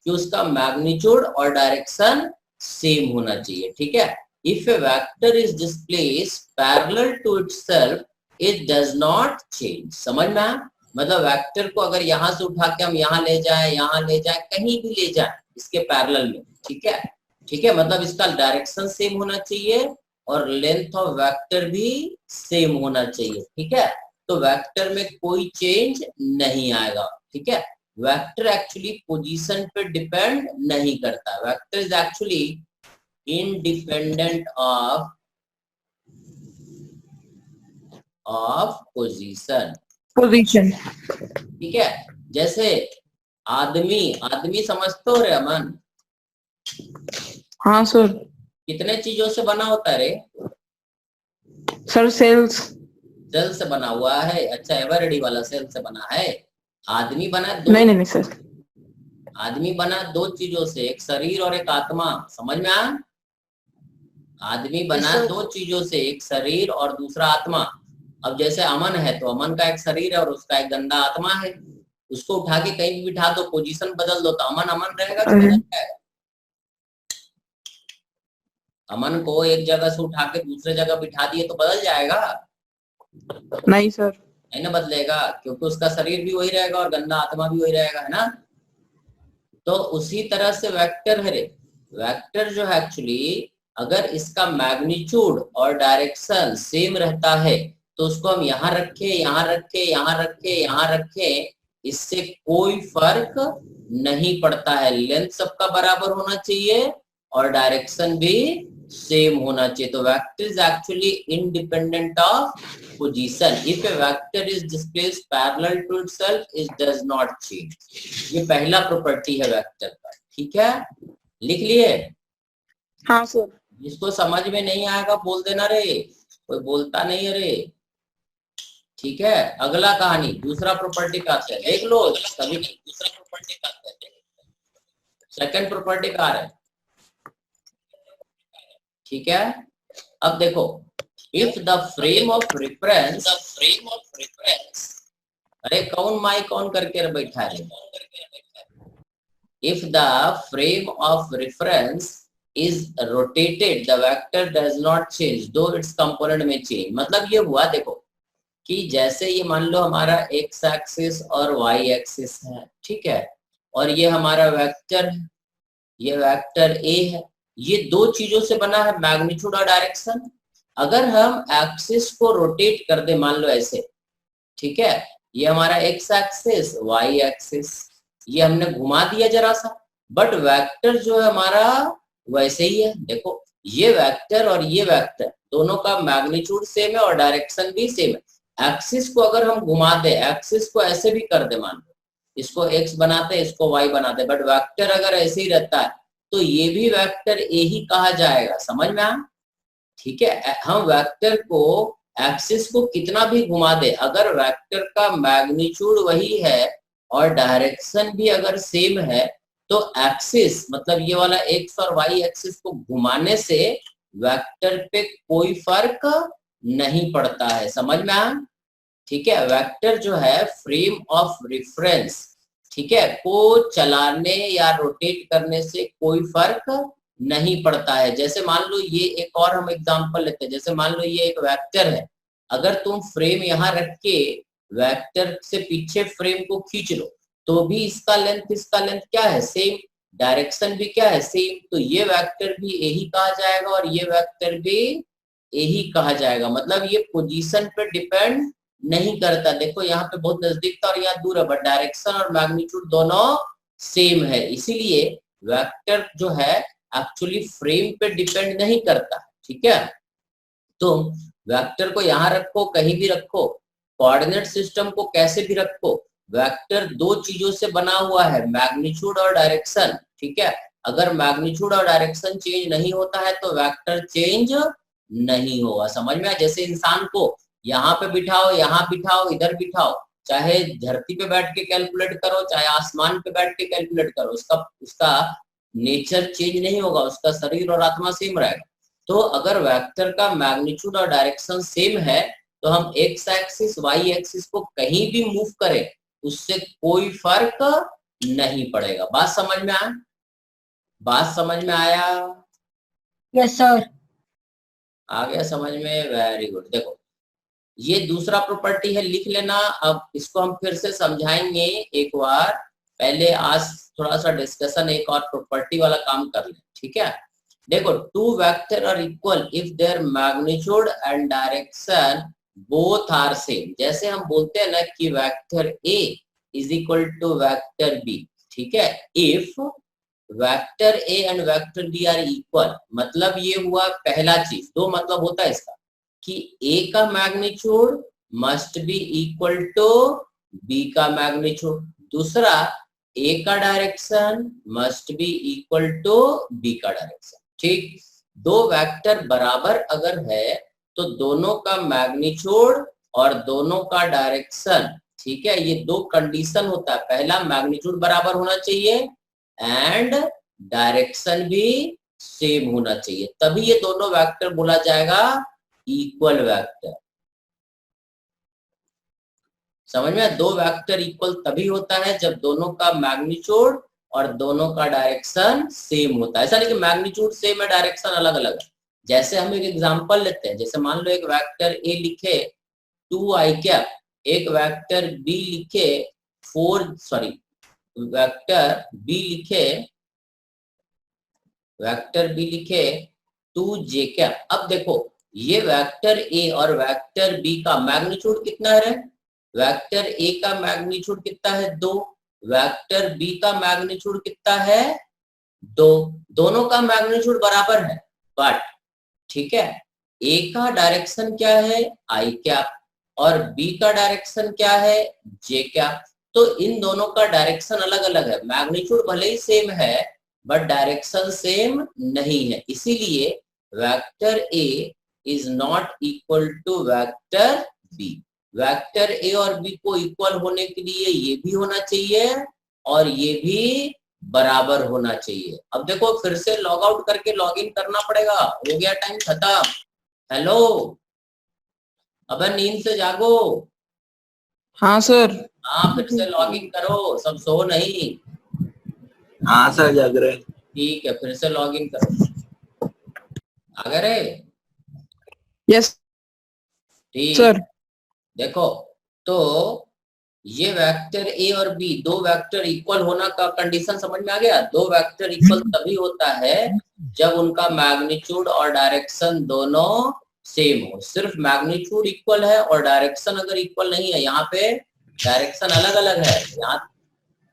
कि उसका मैग्नीट्यूड और डायरेक्शन सेम होना चाहिए, ठीक है। If a vector is displaced parallel to itself, it does not change। समझ में आया? मतलब वेक्टर को अगर यहाँ से उठा के हम यहाँ ले जाए, यहाँ ले जाए, कहीं भी ले जाए इसके पैरेलल में, ठीक है, ठीक है, मतलब इसका डायरेक्शन सेम होना चाहिए और लेंथ ऑफ वेक्टर भी सेम होना चाहिए, ठीक है। तो वेक्टर में कोई चेंज नहीं आएगा, ठीक है। वेक्टर एक्चुअली पोजीशन पे डिपेंड नहीं करता। Vector is actually independent of position, ठीक है। जैसे आदमी, आदमी समझते हो रे अमन? हाँ सर। कितने चीजों से बना होता है रे? Sir sales. सेल से बना हुआ है। अच्छा, एवरडी वाला सेल से बना है। आदमी बना दो, नहीं सर, आदमी बना दो चीजों से, एक शरीर और एक आत्मा, समझ में आया? आदमी बना दो चीजों से, एक शरीर और दूसरा आत्मा। अब जैसे अमन है तो अमन का एक शरीर है और उसका एक गंदा आत्मा है, उसको उठा के कहीं भी बिठा दो, पोजीशन बदल दो तो अमन अमन रहेगा कि बदल जाएगा? अमन को एक जगह से उठा के दूसरे जगह बिठा दिए तो बदल जाएगा? नहीं सर, नहीं ना बदलेगा, क्योंकि उसका शरीर भी वही रहेगा और गंदा आत्मा भी वही रहेगा, है ना। तो उसी तरह से वेक्टर है रे। वेक्टर जो है एक्चुअली अगर इसका मैग्नीट्यूड और डायरेक्शन सेम रहता है तो उसको हम यहाँ रखें, यहाँ रखें, यहाँ रखें, यहाँ रखें, इससे कोई फर्क नहीं पड़ता है। लेंथ सबका बराबर होना चाहिए और डायरेक्शन भी सेम होना चाहिए। तो vector is actually independent of position. If a vector is displaced parallel to itself, it does not change. ये पहला प्रॉपर्टी है वेक्टर का, ठीक है, लिख लिए? हाँ सर। जिसको समझ में नहीं आएगा बोल देना रे, कोई बोलता नहीं है रे, ठीक है। अगला कहानी दूसरा प्रॉपर्टी का आते हैं, देख लो सभी। दूसरा प्रॉपर्टी का आते हैं, सेकंड प्रॉपर्टी का है, ठीक है। अब देखो, if the frame of reference, अरे कौन माइक ऑन करके बैठा है? If the frame of reference is rotated, the vector does not change though its component may change। मतलब ये हुआ, देखो कि जैसे ये मान लो हमारा x एक्सिस और y एक्सिस है, ठीक है, और ये हमारा वेक्टर है, ये वेक्टर a है, ये दो चीजों से बना है, मैग्नीट्यूड और डायरेक्शन। अगर हम एक्सिस को रोटेट कर दे, मान लो ऐसे, ठीक है, ये हमारा x एक्सिस, y एक्सिस, ये हमने घुमा दिया जरा सा, बट वेक्टर जो है हमारा वैसे ही है। देखो ये वेक्टर और ये वेक्टर दोनों का मैग्नीट्यूड सेम है और डायरेक्शन भी सेम है। एक्सिस को अगर हम घुमा दे, एक्सिस को ऐसे भी कर दे, मान लो इसको x बनाते, इसको y बनाते, बट वेक्टर अगर ऐसे ही रहता है तो ये भी वेक्टर ए ही कहा जाएगा। समझ में आया? ठीक है, हम वेक्टर को एक्सिस को कितना भी घुमा दे, अगर वेक्टर का मैग्नीट्यूड वही है और डायरेक्शन भी अगर सेम है, तो एक्सिस मतलब ये वाला एक्स और वाई एक्सिस को घुमाने से वेक्टर पे कोई फर्क नहीं पड़ता है। समझ में आया? ठीक है, वेक्टर जो है फ्रेम ऑफ रेफरेंस, ठीक है, को चलाने या रोटेट करने से कोई फर्क नहीं पड़ता है। जैसे मान लो ये एक और हम एग्जांपल लेते हैं, जैसे मान लो ये एक वेक्टर है, अगर तुम फ्रेम यहाँ रख के वेक्टर से पीछे फ्रेम को खींच लो तो भी इसका लेंथ क्या है, सेम, डायरेक्शन भी क्या है, सेम, तो ये वेक्टर भी यही कहा जाएगा और ये वेक्टर भी यही कहा जाएगा। मतलब ये पोजीशन पे डिपेंड नहीं करता। देखो यहाँ पे बहुत नजदीक था और यहाँ दूर है, बट डायरेक्शन और मैग्नीट्यूड दोनों सेम है, इसीलिए वेक्टर जो है एक्चुअली फ्रेम पे डिपेंड नहीं करता। ठीक है, तो वेक्टर को यहाँ रखो, कहीं भी रखो, कोऑर्डिनेट सिस्टम को कैसे भी रखो, वेक्टर दो चीजों से बना हुआ है, मैग्नीट्यूड और डायरेक्शन। ठीक है, अगर मैग्नीट्यूड और डायरेक्शन चेंज नहीं होता है तो वेक्टर चेंज नहीं होगा। समझ में आया? जैसे इंसान को यहाँ पे बिठाओ, यहाँ बिठाओ, इधर बिठाओ, चाहे धरती पे बैठ के कैलकुलेट करो, चाहे आसमान पे बैठ के कैलकुलेट करो, उसका नेचर चेंज नहीं होगा, उसका शरीर और आत्मा सेम रहेगा। तो अगर वेक्टर का मैग्नीट्यूड और डायरेक्शन सेम है तो हम एक्स एक्सिस वाई एक्सिस को कहीं भी मूव करें उससे कोई फर्क नहीं पड़ेगा। बात समझ में आया? बात समझ में आया? Yes sir. आ गया समझ में? Very good. देखो ये दूसरा प्रॉपर्टी है, लिख लेना। अब इसको हम फिर से समझाएंगे एक बार, पहले आज थोड़ा सा डिस्कशन एक और प्रॉपर्टी वाला काम कर ले। ठीक है, देखो two vector are equal if their magnitude and direction both are same. जैसे हम बोलते हैं ना कि vector A is equal to vector b. ठीक है, if vector a and vector b are equal, मतलब ये हुआ पहला चीज। दो मतलब होता है इसका कि ए का magnitude must be equal to b का मैग्नीट्यूड, दूसरा ए का direction must be equal to b का डायरेक्शन। ठीक, दो वेक्टर बराबर अगर है तो दोनों का मैग्नीट्यूड और दोनों का डायरेक्शन, ठीक है, ये दो कंडीशन होता है। पहला मैग्नीट्यूड बराबर होना चाहिए एंड डायरेक्शन भी सेम होना चाहिए, तभी ये दोनों वेक्टर बोला जाएगा इक्वल वेक्टर। समझ में? दो वेक्टर इक्वल तभी होता है जब दोनों का मैग्नीट्यूड और दोनों का डायरेक्शन सेम होता है। ऐसा नहीं कि मैग्नीट्यूड सेम है डायरेक्शन अलग अलग है। जैसे हम एक एग्जांपल लेते हैं, जैसे मान लो एक वेक्टर ए लिखे 2i कैप, एक वेक्टर बी लिखे वेक्टर बी लिखे 2j कैप। अब देखो ये वेक्टर ए और वेक्टर बी का मैग्नीट्यूड कितना है? वेक्टर ए का मैग्नीट्यूड कितना है? 2। वेक्टर बी का मैग्नीट्यूड कितना है? 2। दोनों का मैग्नीट्यूड बराबर है, बट ठीक है, ए का डायरेक्शन क्या है? आई कैप, और बी का डायरेक्शन क्या है? जे कैप। तो इन दोनों का डायरेक्शन अलग अलग है, मैग्नीट्यूड भले ही सेम है बट डायरेक्शन सेम नहीं है, इसीलिए vector A is not equal to vector b. Vector a और बी को इक्वल होने के लिए ये भी होना चाहिए और ये भी बराबर होना चाहिए। अब देखो फिर से लॉग आउट करके लॉग इन करना पड़ेगा, हो गया टाइम खत्म। हेलो, अब नींद से जागो। हाँ सर। हाँ फिर से लॉग इन करो, सब सो नहीं। हाँ सर जाग रहे। ठीक है, फिर से लॉग इन करो। आ गए? यस ठीक सर। देखो तो ये वेक्टर ए और बी दो वेक्टर इक्वल होना का कंडीशन समझ में आ गया। दो वेक्टर इक्वल तभी होता है जब उनका मैग्नीट्यूड और डायरेक्शन दोनों सेम हो। सिर्फ मैग्नीट्यूड इक्वल है और डायरेक्शन अगर इक्वल नहीं है, यहाँ पे डायरेक्शन अलग अलग है,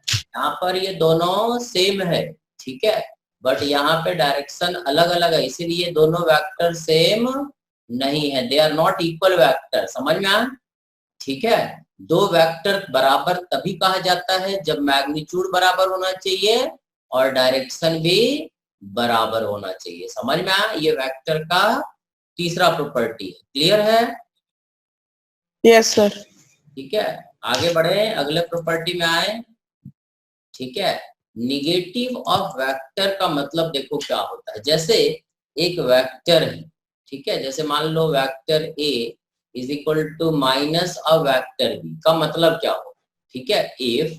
यहाँ पर ये दोनों सेम है, ठीक है, बट यहाँ पे डायरेक्शन अलग अलग है, इसीलिए दोनों वेक्टर सेम नहीं है, they are not equal vector. समझ में आया? ठीक है, दो वेक्टर बराबर तभी कहा जाता है जब मैग्नीट्यूड बराबर होना चाहिए और डायरेक्शन भी बराबर होना चाहिए। समझ में आया? ये वेक्टर का तीसरा प्रॉपर्टी है। क्लियर है? Yes sir. ठीक है, आगे बढ़े, अगले प्रॉपर्टी में आए। ठीक है, निगेटिव ऑफ वेक्टर का मतलब देखो क्या होता है। जैसे एक वेक्टर है, ठीक है, जैसे मान लो vector A is equal to minus a vector B, का मतलब क्या हो? ठीक है, इफ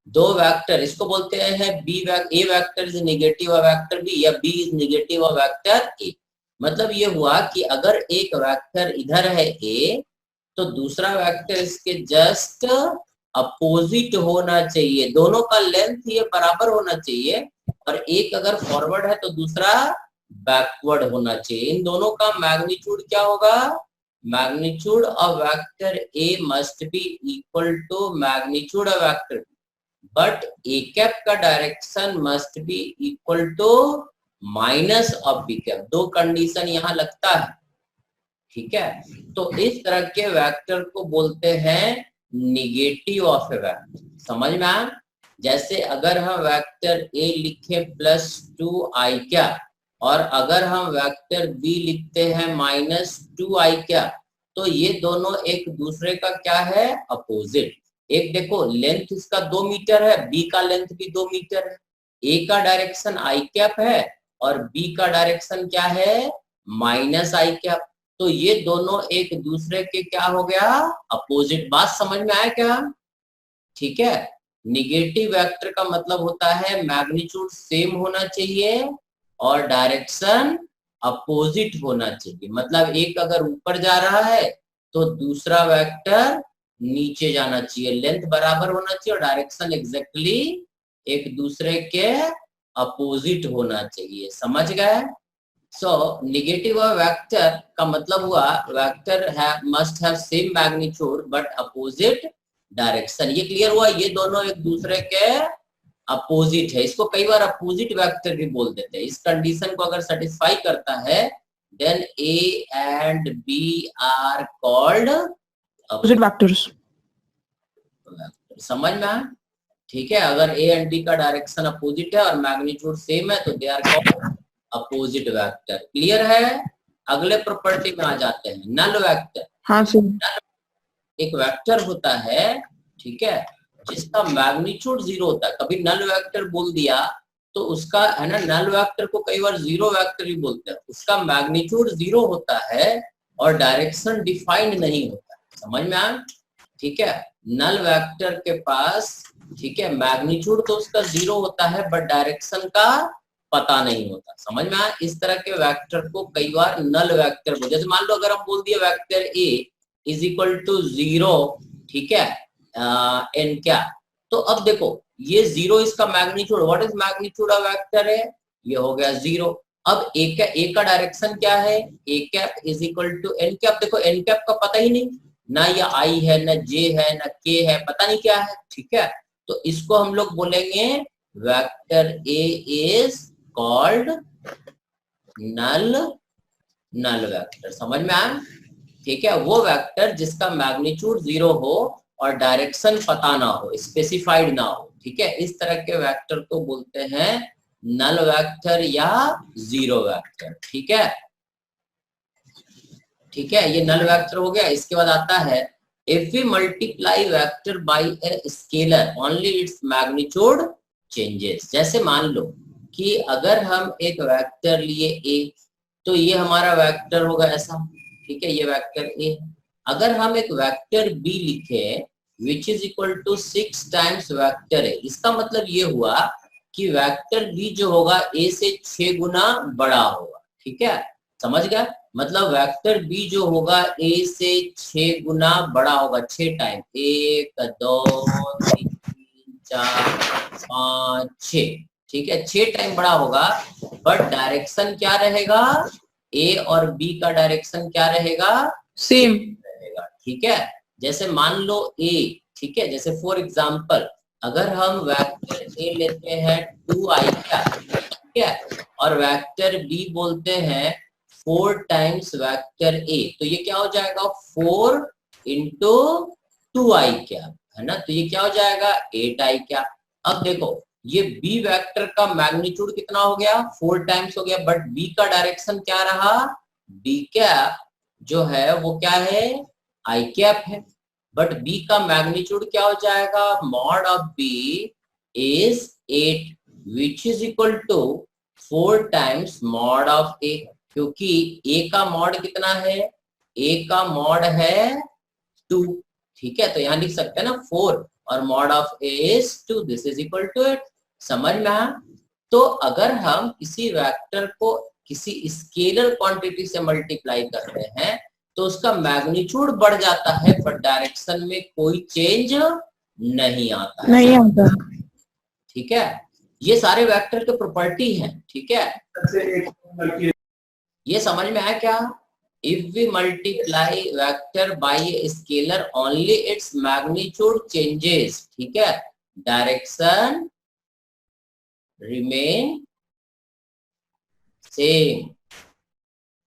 दो वेक्टर, इसको बोलते हैं B A vector is negative of vector B, या B is negative of vector A. मतलब ये हुआ कि अगर एक वेक्टर इधर है ए, तो दूसरा वेक्टर इसके जस्ट अपोजिट होना चाहिए। दोनों का लेंथ ये बराबर होना चाहिए, और एक अगर फॉरवर्ड है तो दूसरा बैकवर्ड होना चाहिए। इन दोनों का मैग्नीट्यूड क्या होगा? Magnitude of vector A must be equal to magnitude of vector B, but A cap का direction must be equal to minus of B cap. दो कंडीशन यहाँ लगता है। ठीक है, तो इस तरह के वेक्टर को बोलते हैं निगेटिव ऑफ ए वेक्टर। समझ में आया? जैसे अगर हम वेक्टर ए लिखे +2i क्या, और अगर हम वेक्टर बी लिखते हैं -2i क्या, तो ये दोनों एक दूसरे का क्या है? अपोजिट। एक देखो लेंथ इसका 2 मीटर है, बी का लेंथ भी 2 मीटर है। ए का डायरेक्शन आई कैप है और बी का डायरेक्शन क्या है? -i cap. तो ये दोनों एक दूसरे के क्या हो गया? अपोजिट। बात समझ में आया क्या? ठीक है, निगेटिव वेक्टर का मतलब होता है मैग्नीट्यूड सेम होना चाहिए और डायरेक्शन अपोजिट होना चाहिए। मतलब एक अगर ऊपर जा रहा है तो दूसरा वेक्टर नीचे जाना चाहिए, लेंथ बराबर होना चाहिए और डायरेक्शन एग्जैक्टली एक दूसरे के अपोजिट होना चाहिए। समझ गए? सो नेगेटिव वेक्टर का मतलब हुआ vector must have same magnitude but opposite direction. ये क्लियर हुआ? ये दोनों एक दूसरे के अपोजिट है। इसको कई बार अपोजिट वेक्टर भी बोल देते हैं। इस कंडीशन को अगर सेटिस्फाई करता है then a and b are called opposite vectors. समझ में आया? ठीक है, अगर ए एंड बी का डायरेक्शन अपोजिट है और मैग्नीट्यूड सेम है तो they are called opposite vector. Clear है? अगले प्रॉपर्टी में आ जाते हैं, नल वेक्टर। हाँ सर। एक वेक्टर होता है, ठीक है, जिसका मैग्नीट्यूड 0 होता है। कभी नल वेक्टर बोल दिया तो उसका है ना, नल वेक्टर को कई बार जीरो वेक्टर भी बोलते हैं। उसका मैग्नीट्यूड 0 होता है और डायरेक्शन डिफाइंड नहीं होता। समझ में आया? ठीक है, नल वेक्टर के पास, ठीक है, मैग्नीट्यूड तो उसका 0 होता है बट डायरेक्शन का पता नहीं होता। समझ में आया? इस तरह के वेक्टर को कई बार नल वेक्टर बोलते हैं। जैसे मान लो अगर हम बोल दिए vector A is equal to 0, ठीक है, एन क्या, तो अब देखो ये 0 इसका magnitude, what is magnitude of vector है? ये हो गया 0। अब ए का डायरेक्शन क्या है? A cap is equal to N cap. देखो एन कैप का पता ही नहीं, ना ये आई है, ना जे है, ना के है, पता नहीं क्या है। ठीक है, तो इसको हम लोग बोलेंगे vector A is called null vector. समझ में आया? ठीक है, वो वेक्टर जिसका मैग्नीट्यूड 0 हो और डायरेक्शन पता ना हो, स्पेसिफाइड ना हो। ठीक है, इस तरह के वेक्टर को बोलते हैं नल वेक्टर या जीरो वेक्टर। ठीक है, ठीक है, ये नल वेक्टर हो गया। इसके बाद आता है if we multiply vector by a scalar only its magnitude changes. जैसे मान लो कि अगर हम एक वेक्टर लिए ए, तो ये हमारा वेक्टर होगा ऐसा। ठीक है, ये वेक्टर ए। अगर हम एक वेक्टर बी लिखे which is equal to 6 times vector a, इसका मतलब ये हुआ कि वेक्टर बी जो होगा ए से 6 गुना बड़ा होगा। ठीक है, समझ गया? मतलब वेक्टर बी जो होगा ए से 6 गुना बड़ा होगा, 6 टाइम, 1 2 3 4 5 6। ठीक है, 6 टाइम बड़ा होगा, बट डायरेक्शन क्या रहेगा? ए और बी का डायरेक्शन क्या रहेगा? सेम रहेगा। ठीक है, जैसे मान लो ए, ठीक है, जैसे फॉर एग्जांपल अगर हम वेक्टर ए लेते हैं 2i का, ठीक है, और वेक्टर बी बोलते हैं 4 टाइम्स वेक्टर ए, तो ये क्या हो जाएगा? 4 इंटू 2i क्या है ना, तो ये क्या हो जाएगा? 8i क्या। अब देखो ये बी वेक्टर का मैग्नीट्यूड कितना हो गया, 4 टाइम्स हो गया, बट बी का डायरेक्शन क्या रहा, बी कैप जो है वो क्या है, आई कैप है, बट बी का मैग्नीट्यूड क्या हो जाएगा, mod of B is 8 which is equal to 4 times mod of A, क्योंकि ए का मॉड कितना है, ए का मॉड है 2, ठीक है, तो यहां लिख सकते हैं ना 4 और mod of a is 2, this is equal to 8। समझ में आया? तो अगर हम किसी वेक्टर को किसी स्केलर क्वांटिटी से मल्टीप्लाई करते हैं तो उसका मैग्नीट्यूड बढ़ जाता है, पर डायरेक्शन में कोई चेंज नहीं आता है, नहीं आता। ठीक है, ये सारे वेक्टर के प्रॉपर्टी हैं, ठीक है, ये समझ में आया क्या? If we multiply vector by a scalar, only its magnitude changes, ठीक है, डायरेक्शन remain same,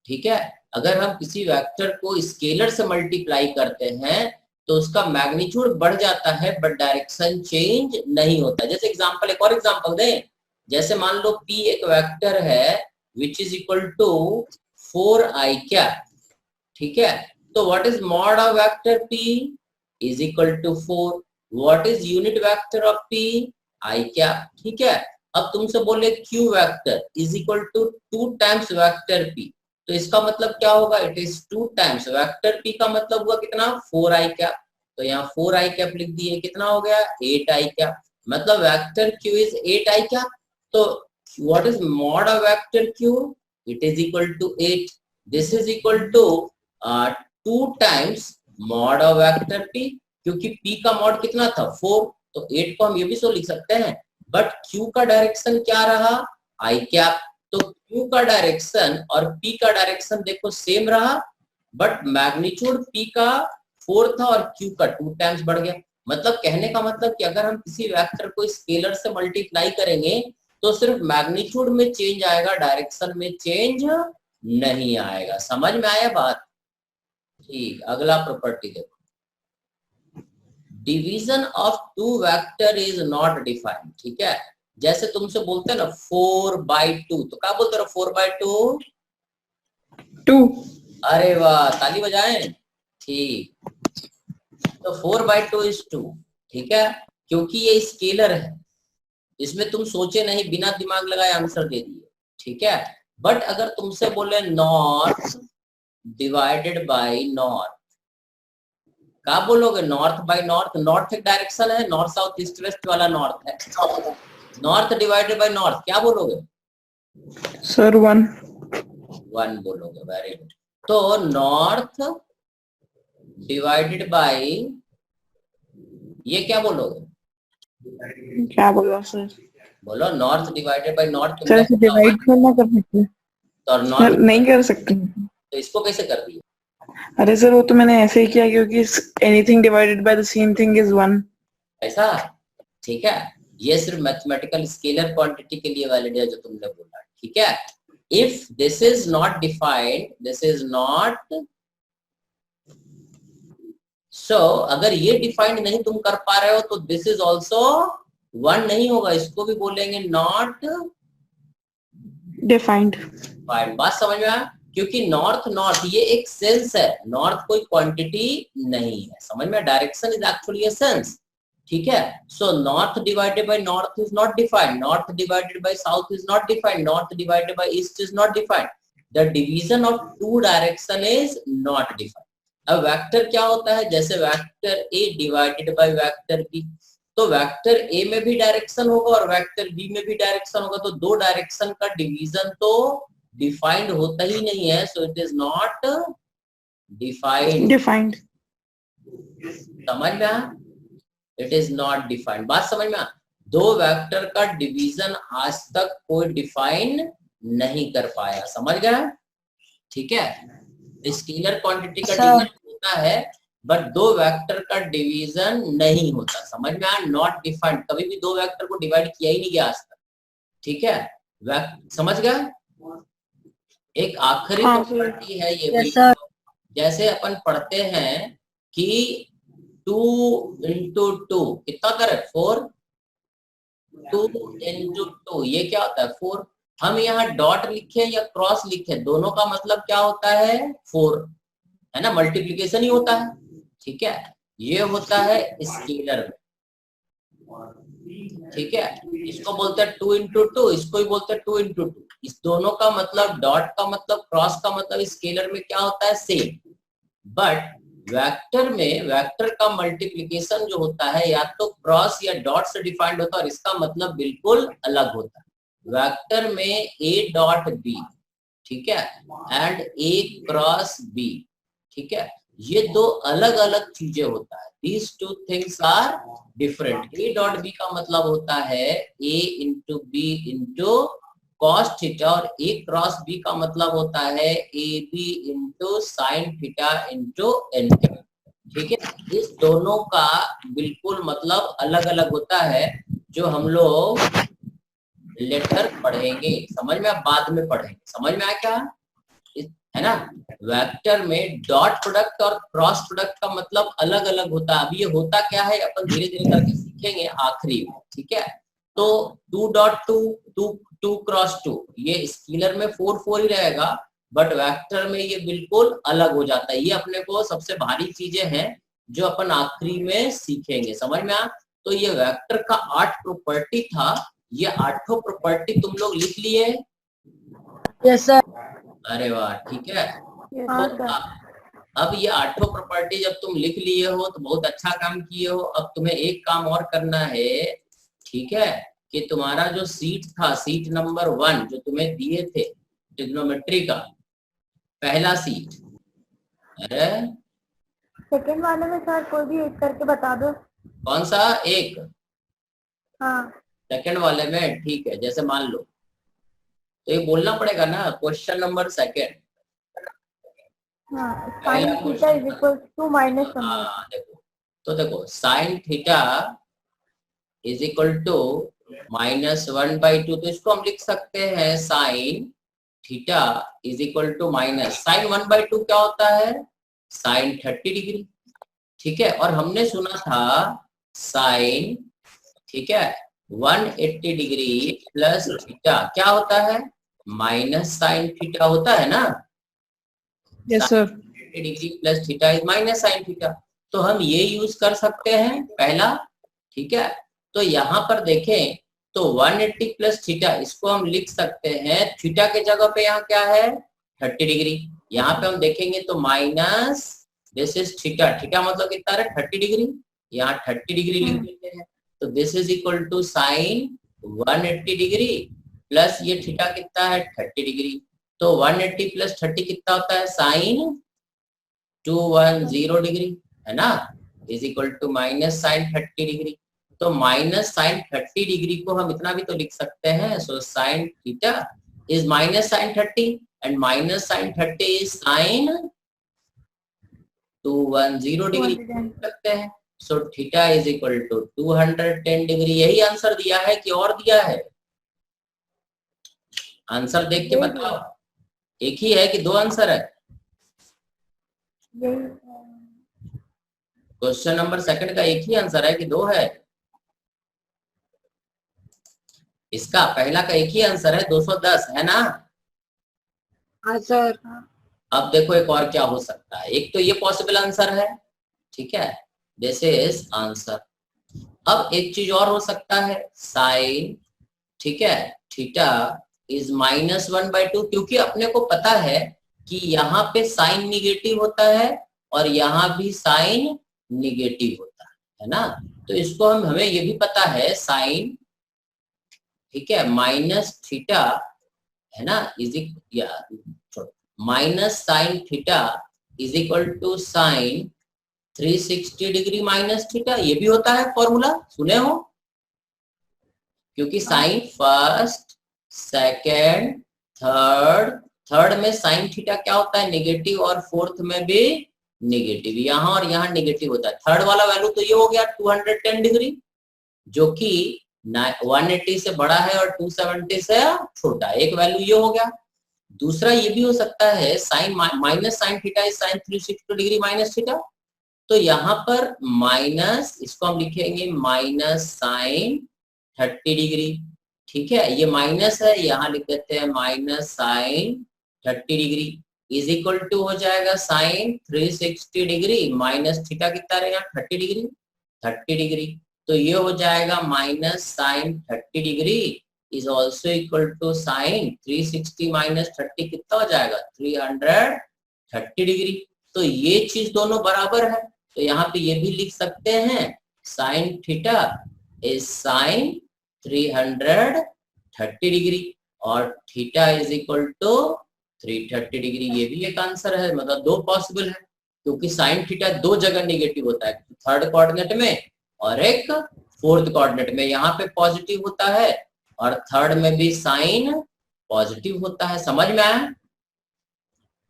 ठीक है। अगर हम किसी वेक्टर को स्केलर से मल्टीप्लाई करते हैं तो उसका मैग्नीट्यूड बढ़ जाता है बट डायरेक्शन चेंज नहीं होता। जैसे एग्जांपल, एक और एग्जांपल दें, जैसे मान लो p एक वेक्टर है which is equal to 4i cap, ठीक है, तो what is mod of vector p is equal to 4, what is unit vector of p, i cap, ठीक है। अब तुमसे बोले q vector is equal to 2 times vector p, तो इसका मतलब क्या होगा, it is 2 times vector p का मतलब हुआ कितना, 4i कैप, तो यहाँ 4i कैप लिख दिए, कितना हो गया 8i कैप, मतलब vector q is 8i cap, तो what is mod of vector q, it is equal to 8, this is equal to 2 times mod of vector p, क्योंकि p का मॉड कितना था 4, तो 8 को हम ये भी सो लिख सकते हैं, बट q का डायरेक्शन क्या रहा, i कैप, तो q का डायरेक्शन और p का डायरेक्शन देखो सेम रहा, बट मैग्नीट्यूड p का 4 था और q का 2 टाइम्स बढ़ गया। मतलब कहने का मतलब कि अगर हम किसी वेक्टर को स्केलर से मल्टीप्लाई करेंगे तो सिर्फ मैग्नीट्यूड में चेंज आएगा, डायरेक्शन में चेंज नहीं आएगा। समझ में आया बात? ठीक, अगला प्रॉपर्टी देखो, division of two vector is not defined, ठीक है, जैसे तुमसे बोलते हैं ना 4/2, तो क्या बोलते हो 4/2, 2। अरे वाह, ताली बजाएं, ठीक, तो 4/2 इज 2, ठीक है, क्योंकि ये स्केलर है, इसमें तुम सोचे नहीं, बिना दिमाग लगाए आंसर दे दिए, ठीक है। बट अगर तुमसे बोले नॉर्थ डिवाइडेड बाय नॉर्थ, क्या बोलोगे, नॉर्थ बाय नॉर्थ, नॉर्थ एक डायरेक्शन है, नॉर्थ साउथ ईस्ट वेस्ट वाला नॉर्थ है, नॉर्थ डिवाइडेड बाय नॉर्थ क्या बोलोगे सर 1 बोलोगे, वेरी गुड। तो नॉर्थ डिवाइडेड बाय, ये क्या बोलोगे, क्या बोला सर? बोलो north divided by north, sir इसे डिवाइड करना कर सकते, तो नॉर्थ नहीं कर सकते, तो इसको कैसे कर दिए, अरे सर वो तो मैंने ऐसे ही किया क्योंकि anything divided by the same thing is 1, ऐसा, ठीक है, ये सिर्फ मैथमेटिकल स्केलर क्वांटिटी के लिए वैलिड है जो तुमने बोला, ठीक है। If this is not defined, this is not, so अगर ये डिफाइंड नहीं तुम कर पा रहे हो तो दिस इज ऑल्सो 1 नहीं होगा, इसको भी बोलेंगे नॉट डिफाइंड। बात समझ में आया? क्योंकि नॉर्थ नॉर्थ ये एक सेंस है, नॉर्थ कोई क्वांटिटी नहीं है, समझ में, direction is actually a sense, ठीक है। So north divided by north is not defined, north divided by south is not defined, north divided by east is not defined, the division of two direction is not defined. अब vector क्या होता है, जैसे vector a divided by vector b, तो vector a में भी direction होगा और वेक्टर बी में भी डायरेक्शन होगा, तो दो डायरेक्शन का डिवीजन तो डिफाइंड होता ही नहीं है, so it is not defined. समझ में आ, इट इज नॉट डिफाइंड, बात समझ में आ। दो वेक्टर का डिवीजन आज तक कोई डिफाइन नहीं कर पाया, समझ गया, ठीक है। स्केलर क्वांटिटी का डिवीजन होता है बट दो वेक्टर का डिवीजन नहीं होता, समझ में आया, नॉट डिफाइंड, कभी भी दो वेक्टर को डिवाइड किया ही नहीं गया आज तक, ठीक है, समझ गया। एक आखिरी प्रॉपर्टी है ये भी, जैसे अपन पढ़ते हैं कि 2 into 2 कितना करे 4, 2 into 2 ये क्या होता है 4। हम यहाँ डॉट लिखे या क्रॉस लिखे दोनों का मतलब क्या होता है 4 है ना, मल्टीप्लीकेशन ही होता है। ठीक है, ये होता है स्केलर में। ठीक है, इसको बोलते हैं 2 into 2, इसको ही बोलते हैं 2 into 2। इस दोनों का मतलब डॉट का मतलब क्रॉस का मतलब स्केलर में क्या होता है सेम। बट वेक्टर में वेक्टर का मल्टीप्लिकेशन जो होता है या तो क्रॉस या डॉट से डिफाइंड होता है और इसका मतलब बिल्कुल अलग होता है। वेक्टर में a डॉट b, ठीक है, एंड a क्रॉस b, ठीक है, ये दो अलग अलग चीजें होता है। These two things are different। a dot b का मतलब होता है a into b into cos theta और a क्रॉस b का मतलब होता है ab into sin theta into n। ठीक है, इस दोनों का बिल्कुल मतलब अलग अलग होता है जो हम लोग लेटर पढ़ेंगे, समझ में, आप बाद में पढ़ेंगे। समझ में आया क्या है ना। वेक्टर में डॉट प्रोडक्ट और क्रॉस प्रोडक्ट का मतलब अलग अलग होता है। अब ये होता क्या है अपन धीरे धीरे करके सीखेंगे आखिरी में। ठीक है, तो 2.2 2 क्रॉस 2 ये स्केलर में 4 4 ही रहेगा, बट वेक्टर में ये बिल्कुल अलग हो जाता है। ये अपने को सबसे भारी चीजें हैं जो अपन आखिरी में सीखेंगे। समझ में आ। तो ये वेक्टर का 8 प्रॉपर्टी था, ये 8 प्रॉपर्टी तुम लोग लिख लिए। Yes sir. अरे वाह, ठीक है। हाँ तो सर। अब ये 8 प्रॉपर्टी जब तुम लिख लिए हो तो बहुत अच्छा काम किए हो। अब तुम्हें एक काम और करना है, ठीक है, कि तुम्हारा जो सीट था, सीट नंबर 1 जो तुम्हें दिए थे ट्रिग्नोमेट्री का पहला सीट, अरे सेकेंड वाले में सर कोई भी एक करके बता दो। कौन सा एक? हाँ सेकंड वाले में, ठीक है, जैसे मान लो तो ये बोलना पड़ेगा ना, क्वेश्चन नंबर 2। हाँ, sine theta is equal to minus देखो, तो देखो sine theta is equal to -1/2, तो इसको हम लिख सकते हैं sine theta is equal to minus sine 1/2 क्या होता है साइन 30 डिग्री। ठीक है, और हमने सुना था साइन, ठीक है, 180 डिग्री प्लस थीटा क्या होता है माइनस साइन थीटा होता है ना। Yes sir. 180 degree plus theta is minus sine theta, तो हम ये यूज कर सकते हैं पहला। ठीक है, तो यहाँ पर देखें तो 180 प्लस थीटा इसको हम लिख सकते हैं, थीटा के जगह पे यहाँ क्या है 30 डिग्री। यहाँ पे हम देखेंगे तो minus this is theta, theta मतलब कितना है 30 डिग्री, यहाँ 30 डिग्री लिख देते हैं। तो this is equal to sine 180 degree plus ये थीटा कितना है 30 डिग्री। तो 180 प्लस 30 कितना होता है साइन 210 डिग्री, है ना, is equal to minus sine 30 degree. तो माइनस साइन 30 डिग्री को हम इतना भी तो लिख सकते हैं, so sine theta is minus sine 30 and minus sine 30 is sine 210 degree सकते हैं। So theta is equal to 210 degree. यही आंसर दिया है कि और दिया है? आंसर देख के बताओ, एक ही है कि दो आंसर है? क्वेश्चन नंबर 2 का एक ही आंसर है कि दो है? इसका पहला का एक ही आंसर है 210, है ना। हाँ सर। अब देखो एक और क्या हो सकता है, एक तो ये पॉसिबल आंसर है, ठीक है, दिस इज आंसर। अब एक चीज और हो सकता है साइन, ठीक है, थीटा इज -1/2, क्योंकि अपने को पता है कि यहाँ पे साइन निगेटिव होता है और यहाँ भी साइन निगेटिव होता है ना। तो इसको हमें ये भी पता है साइन, ठीक है, माइनस थीटा, है ना, minus sine theta is equal to sine 360 degree minus theta, ये भी होता है फॉर्मूला, सुने हो? क्योंकि साइन फर्स्ट सेकेंड थर्ड में साइन थीटा क्या होता है नेगेटिव और फोर्थ में भी नेगेटिव, यहाँ और यहाँ नेगेटिव होता है। थर्ड वाला वैल्यू तो ये हो गया 210 डिग्री जो कि 180 से बड़ा है और 270 से छोटा, एक वैल्यू ये हो गया। दूसरा ये भी हो सकता है sine minus sine theta is sine 360 degree minus theta, तो यहाँ पर माइनस, इसको हम लिखेंगे माइनस साइन 30 डिग्री। ठीक है, ये माइनस है, यहाँ लिख देते हैं minus sine 30 degree is equal to हो जाएगा साइन 360 डिग्री माइनस थीटा कितना रहेगा 30 डिग्री 30 डिग्री। तो ये हो जाएगा minus sine 30 degree is also equal to sine 360 minus 30 कितना हो जाएगा 330 डिग्री। तो ये चीज दोनों बराबर है, तो यहाँ पे ये भी लिख सकते हैं sine theta is sine 330 degree और theta is equal to 330 degree. ये भी एक आंसर है, मतलब दो पॉसिबल है, क्योंकि साइन थीटा दो जगह नेगेटिव होता है, थर्ड कोऑर्डिनेट में और एक फोर्थ कोऑर्डिनेट में। यहाँ पे पॉजिटिव होता है और थर्ड में भी साइन पॉजिटिव होता है। समझ में आया?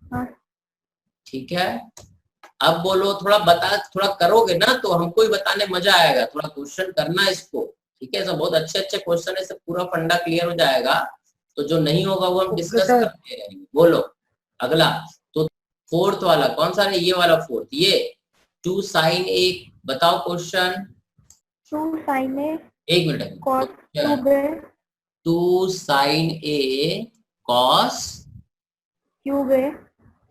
हाँ। ठीक है, अब बोलो, थोड़ा करोगे ना तो हमको ही बताने मजा आएगा। थोड़ा क्वेश्चन करना इसको, ठीक है? सब बहुत अच्छे अच्छे क्वेश्चन है, सब पूरा फंडा क्लियर हो जाएगा। तो जो नहीं होगा वो हम डिस्कस करते रहेंगे। बोलो अगला। तो फोर्थ वाला कौन सा है? ये वाला फोर्थ, ये 2 sin a। बताओ क्वेश्चन। 2 sin a एक मिनट, cos 2b 2 sin a cos cube a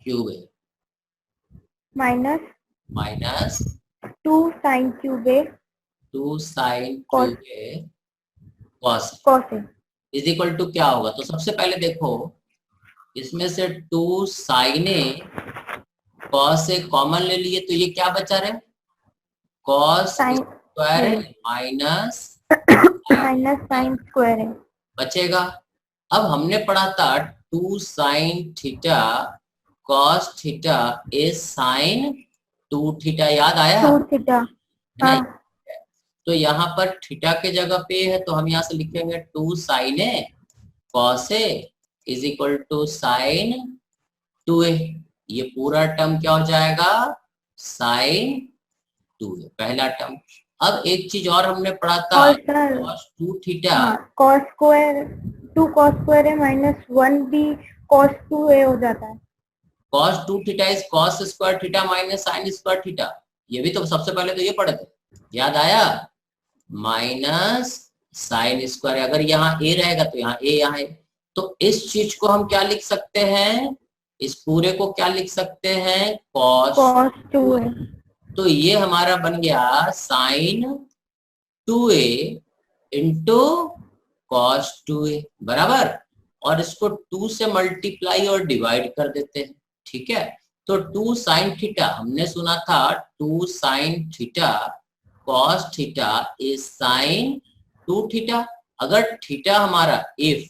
cube a minus minus 2 sin cube a 2 sin Cos. Cube a cos cos a। Is equal to क्या होगा? तो सबसे पहले देखो, इसमें से 2 sin a cos a common ले लिए, तो ये क्या बचा रहे? cos Sin square minus sin square a। बचेगा। अब हमने पढ़ा था 2 sin theta cos theta is sin 2 theta, याद आया? 2 theta। हाँ। तो यहाँ पर थीटा के जगह पे है, तो हम यहाँ से लिखेंगे 2 sin a cos a is equal to sin 2a। ये पूरा टर्म क्या हो जाएगा? sin 2a, पहला टर्म। अब एक चीज और हमने पढ़ा था, और sir cos 2 theta cos square 2 cos square a minus 1 भी cos 2a हो जाता है। cos 2 theta is cos square theta minus sin square theta. ये भी तो सबसे पहले तो ये पढ़े थे, याद आया? माइनस sin स्क्वायर, अगर यहाँ a रहेगा तो यहाँ a यहाँ है। तो इस चीज को हम क्या लिख सकते हैं? इस पूरे को क्या लिख सकते हैं? cos 2a। तो ये हमारा बन गया sin 2a into cos 2a बराबर, और इसको 2 से मल्टीप्लाई और डिवाइड कर देते हैं। ठीक है, तो 2 sin थीटा हमने सुना था 2 sin theta cos theta is sin 2 theta. अगर थीटा हमारा if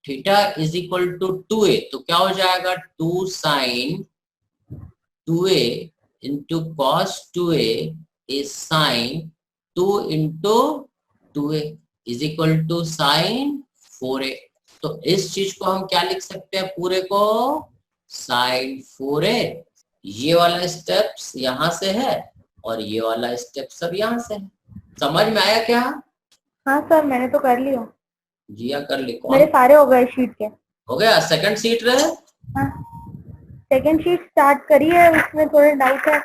theta is equal to 2a, तो क्या हो जाएगा? 2 sin 2a into cos 2a is sin 2 into 2a is equal to sin 4a। तो इस चीज को हम क्या लिख सकते हैं? पूरे को sin 4a। ये वाला स्टेप्स यहाँ से है और ये वाला स्टेप सब यहाँ से है। समझ में आया क्या? हाँ सर, मैंने तो कर लिया। जिया कर ली। मेरे कौन सारे हो गए शीट के। हो गया? सेकंड सीट रहे? हाँ, सेकंड शीट स्टार्ट करी है, उसमें थोड़े डाउट है।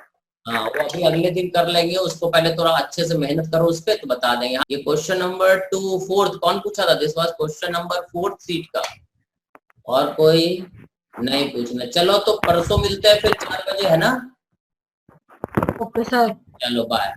हाँ, वो अभी अगले दिन कर लेंगे, उसको पहले थोड़ा अच्छे से मेहनत करो उस पे, तो बता देंगे। ये क्वेश्चन नंबर 2 फोर्थ कौन पूछा था? This was question number 4th seat का। और कोई नहीं पूछना? चलो तो परसों मिलते हैं फिर 4 बजे, है ना? Okay sir. चलो बाय।